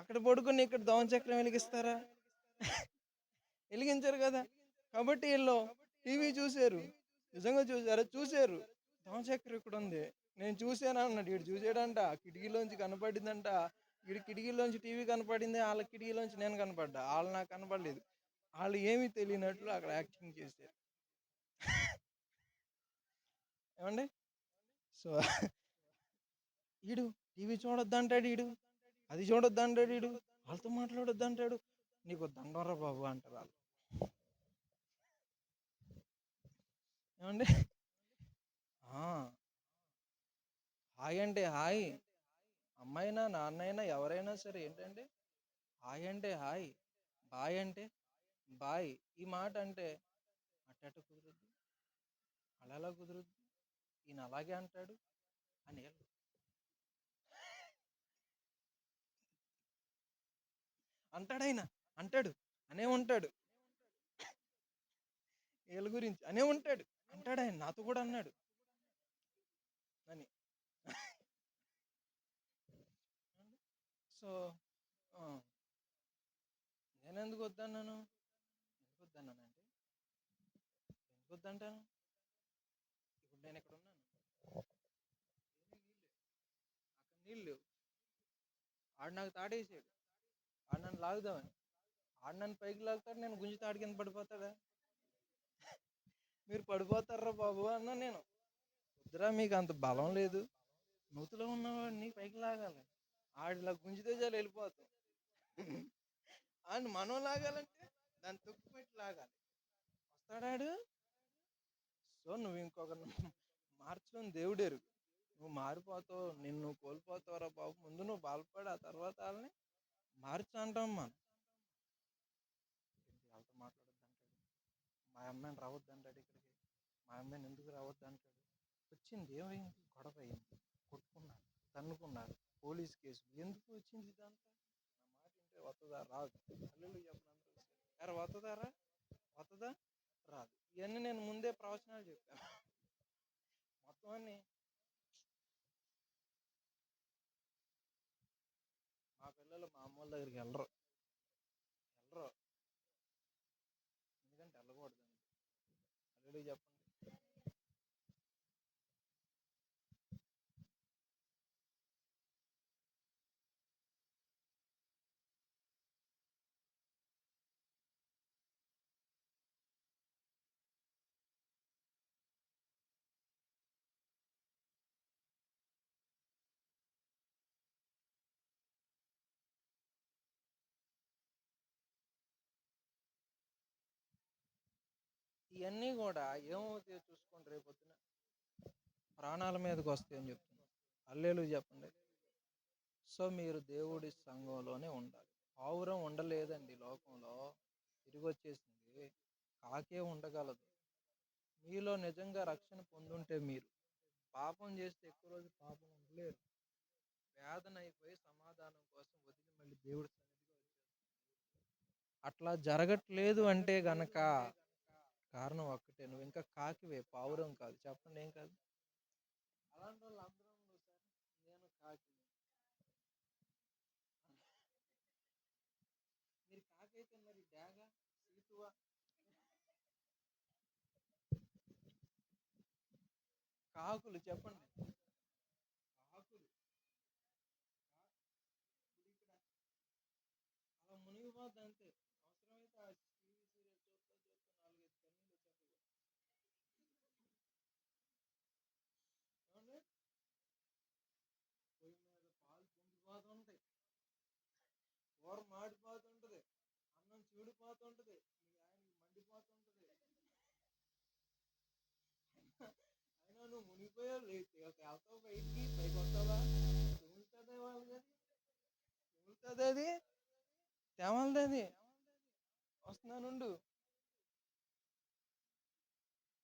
అక్కడ పడుకొని ఇక్కడ చక్రం వెలిగిస్తారా, వెలిగించారు కదా. కాబట్టి వీళ్ళు టీవీ చూశారు, నిజంగా చూసారా, చూశారు. చక్రం ఇక్కడ ఉంది, నేను చూశాను అన్నాడు. వీడు చూసాడంట, కిటికీలోంచి కనపడిందంట. వీడి కిటికీలోంచి టీవీ కనపడింది, వాళ్ళ కిటికీలోంచి నేను కనపడ్డా, వాళ్ళు నాకు కనపడలేదు. వాళ్ళు ఏమీ తెలియనట్లు అక్కడ యాక్టింగ్ చేశారు. ఏమండి, సో ఈడు టీవీ చూడొద్దు అంటాడు, ఈడు అది చూడొద్దు అంటాడు, ఈడు వాళ్ళతో మాట్లాడొద్దు అంటాడు. నీకు దండవరా బాబు అంటారు వాళ్ళు. ఏమండి, హాయ్ అంటే హాయ్, అమ్మాయినా నాన్నైనా ఎవరైనా సరే ఏంటంటే హాయ్ అంటే హాయ్, బాయ్ అంటే బాయ్. ఈ మాట అంటే అట్టట కుదురుద్ది, అలా కుదురుద్ది, ఈయన అలాగే అంటాడు అని అంటాడు. ఆయన అంటాడు, అనే ఉంటాడు, వీళ్ళ గురించి అనే ఉంటాడు, అంటాడు. ఆయన నాతో కూడా అన్నాడు అని. సో నేను ఎందుకు వద్దన్నాను, ఎందుకు వద్దన్నానంటే, ఎందుకు వద్దంటాను, ఇప్పుడు నేను ఇక్కడ ఉన్నాను, అక్కడ నీళ్ళు, ఆడు నాకు తాడేసాడు, ఆడు నన్ను లాగుదామని, ఆడు నన్ను పైకి లాగుతాడు, నేను గుంజి తాడి కింద పడిపోతాడా, మీరు పడిపోతారా బాబు అన్నా నేను. వద్దురా, మీకు అంత బలం లేదు, నూతిలో ఉన్నవాడిని పైకి లాగాలి, ఆడిలా గుంజితే చాలు వెళ్ళిపోతాం. ఆడిని మనం లాగాలంటే దాన్ని తొక్కి పెట్టి లాగాలి, వస్తాడాడు. సో నువ్వు ఇంకొకరిని మార్చుకొని దేవుడేరు, నువ్వు మారిపోతావు, నిన్ను కోల్పోతావురా బాబు, ముందు నువ్వు బాధపడి ఆ తర్వాత వాళ్ళని మార్చు అంటాం. మనం వాళ్ళతో మాట్లాడొద్దు అంటాడు, మా అమ్మాయిని రావద్దు అంటాడు ఇక్కడికి, మా అమ్మాయిని ఎందుకు రావద్దు అంటాడు. వచ్చింది ఏమైంది, గొడవ అయింది, కొట్టుకున్నారు, తన్నుకున్నారు, పోలీస్ కేసు, ఎందుకు వచ్చింది ఇదంతా. నా మాట వింటే వస్తుందా, రాదు. అల్లుళ్ళు చెప్పినంత యారు వస్తుందారా, వస్తుందా, రాదు. ఇవన్నీ నేను ముందే ప్రవచనాలు చెప్పాను మొత్తం అన్ని. మా పిల్లలు మా అమ్మ వాళ్ళ దగ్గరికి వెళ్ళరు, వెళ్ళరు, ఎందుకంటే వెళ్ళకూడదు. అల్లుడికి చెప్పండి. ఇవన్నీ కూడా ఏమవుతాయో చూసుకోండి, రేపొద్దున ప్రాణాల మీదకి వస్తాయి అని చెప్తున్నాను. హల్లెలూయా చెప్పండి. సో మీరు దేవుడి సంఘంలోనే ఉండాలి. పావురం ఉండలేదండి లోకంలో, తిరిగి వచ్చేసింది. కాకే ఉండగలదు. మీలో నిజంగా రక్షణ పొందుంటే, మీరు పాపం చేస్తే ఎక్కువ రోజు పాపం ఉండలేరు. వేదన అయిపోయి సమాధానం కోసం వదిలి మళ్ళీ దేవుడి సన్నిధిగా వచ్చేస్తారు. అట్లా జరగట్లేదు అంటే గనక కారణం ఒక్కటే, నువ్వు ఇంకా కాకివే, పావురం కాదు. చెప్పండి, ఏం కాదు. అలాంటి వాళ్ళు అందరూ సార్, నేను కాకి, మీరు కాకైతే మరి డాగ, సీతువ, కాకులు చెప్పండి, కాకులు ఇప్పుడు ఇక్కడ అలా మునిగిపోద్ది అంతే. అవసరమైతే ఆ టీవీ సీరియల్ చూస్తుంది, కూర మాడిపోతుంటది, అన్నం చీడిపోతుంటది, మీ ఆయనకి మండిపోతుంటది. అయినా నువ్వు మునిగిపోయావు, తేల్తావు బయటికి, పైకి వస్తావా? తెగులుతుంది వాళ్ళకి, తెగులుతుంది అది, తేమలది అది. వస్తున్నానుండు.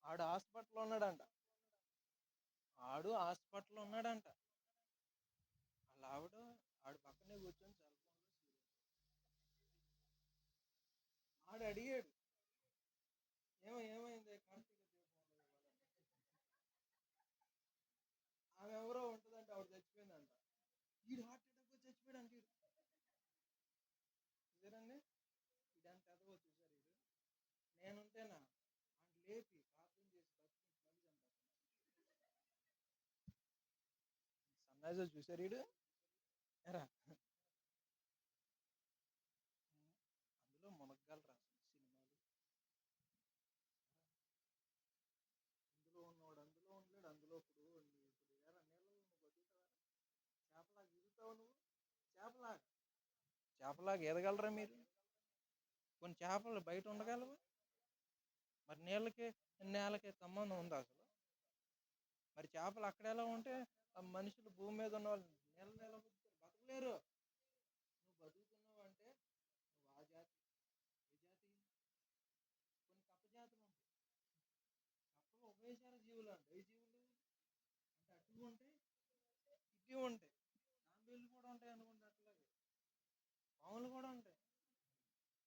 ఆడు హాస్పిటల్లో ఉన్నాడంట, ఆడు హాస్పిటల్లో ఉన్నాడంట. వాళ్ళ ఆవిడ ఆడు పక్కనే కూర్చొని సెల్ ఫోన్లో సీరియల్. ఆడు అడిగాడు, ఏమైంది కార్తీక దీపంలో ఇవాళ? ఆమె ఎవరో ఉంటుందంట, ఆవిడ చచ్చిపోయిందంట. ఈడు హార్ట్ అటాక్ వచ్చి చచ్చిపోయాడు అంటే చూసారండి, ఇదంత ఎదగో చూసారు వీడు. నేనుంటేనా ఆయన లేపి ప్రార్థన చేసి బతికించి మళ్ళీ చంపేస్తాను. సన్నాజో చూసారు వీడు ఎరా, అందులో మునగ్గాలు రాసిన సినిమాలు. అందులో ఉన్నవాడు అందులో ఉండలేడు, అందులో ఇప్పుడు ఎరా నీళ్ళలో నువ్వు బతుకుతావా? చేపలాగా ఈదుతావు నువ్వు, చేపలాగా చేపలాగా ఎదగలరా మీరు? కొన్ని చేపలు బయట ఉండగలవా? మరి నీళ్ళకి నేలకి సంబంధం ఉందా అసలు? మరి చేపలు అక్కడ ఎలా ఉంటే ఆ మనుషులు భూమి మీద ఉన్న వాళ్ళు నీళ్ళ ఎలా బతుకుతారు? బతకలేరు. నువ్వు బతుకుతున్నావు అంటే నువ్వు ఆ జాతి, ఏ జాతి? కొన్ని కప్ప జాతులు ఉంటాయి, కప్పలు ఉభయచర జీవులు అంట. ఏ జీవులు అంటే అటు ఉంటాయి ఇటు ఉంటాయి, తాంబేళ్ళు కూడా ఉంటాయి అనుకుంటే, అట్లాగే పాములు కూడా ఉంటాయి.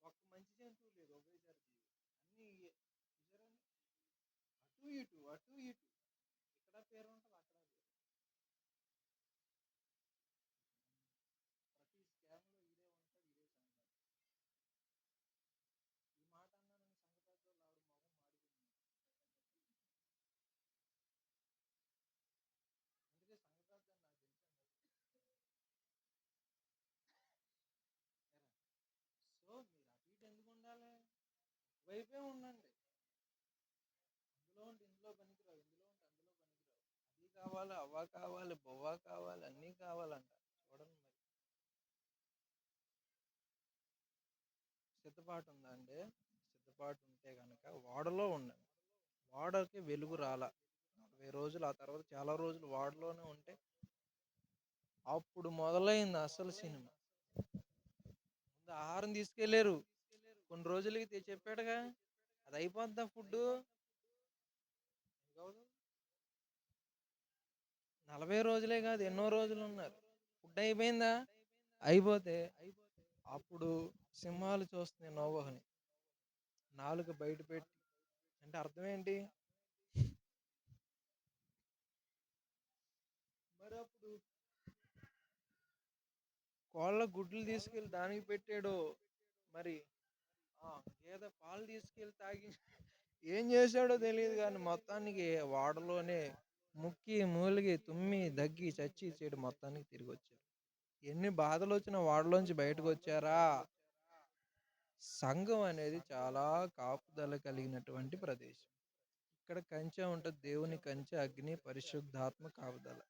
ఒక్క మంచి జంతువు లేదు, ఉభయచర జీవి అన్నీ చూసారండి. అటు ఇటు అటు ఇటు, ఇక్కడ పేరు ఉంటుంది అక్కడ పేరు. ప్రతి స్కామ్లో ఇదే ఉంటాడు, ఇదే సంగతి. ఈ మాట అన్నానని సంగతి ఆవిడ మొహం మాడిపోయింది. అందుకే సంగతి నాకు తెలుసండి. సో మీరు అటు ఇటు ఎందుకు ఉండాలి? ఒకవైపే ఉండండి. అందులో ఉంటే ఇందులో పనికిరావు, ఇందులో ఉంటే అందులో పనికిరావు. అది కావాలి, అవ్వ కావాలి, బొవ్వ కావాలి, అన్నీ కావాలంట. చూడండి మరి సిద్ధపాటు ఉందా అంటే, సిద్ధపాటు ఉంటే కనుక వాడలో ఉండండి. వాడకి వెలుగు రాల 40 రోజులు, ఆ తర్వాత చాలా రోజులు వాడలోనే ఉంటే అప్పుడు మొదలైంది అసలు సినిమా. ముందు ఆహారం తీసుకెళ్ళారు, కొన్ని రోజులకి చెప్పాడుగా, అది అయిపోద్దా ఫుడ్? 40 రోజులే కాదు, ఎన్నో రోజులు ఉన్నారు. ఫుడ్ అయిపోయిందా? అయిపోతే అప్పుడు సింహాలు చూస్తుంది నోవహుని, నాలుక బయట పెట్టి. అంటే అర్థం ఏంటి? మరి అప్పుడు కోళ్ళ గుడ్లు తీసుకెళ్ళి దానికి పెట్టాడు, మరి గేదె పాలు తీసుకెళ్ళి తాగి ఏం చేశాడో తెలియదు, కానీ మొత్తానికి వాడలోనే ముక్కి మూలిగి తుమ్మి దగ్గి చచ్చి చెడు మొత్తానికి తిరిగి వచ్చారు. ఎన్ని బాధలు వచ్చినా వాడలోంచి బయటకు వచ్చారా. సంఘం అనేది చాలా కాపుదల కలిగినటువంటి ప్రదేశం. ఇక్కడ కంచె ఉంటుంది, దేవుని కంచె, అగ్ని, పరిశుద్ధాత్మ కాపుదల.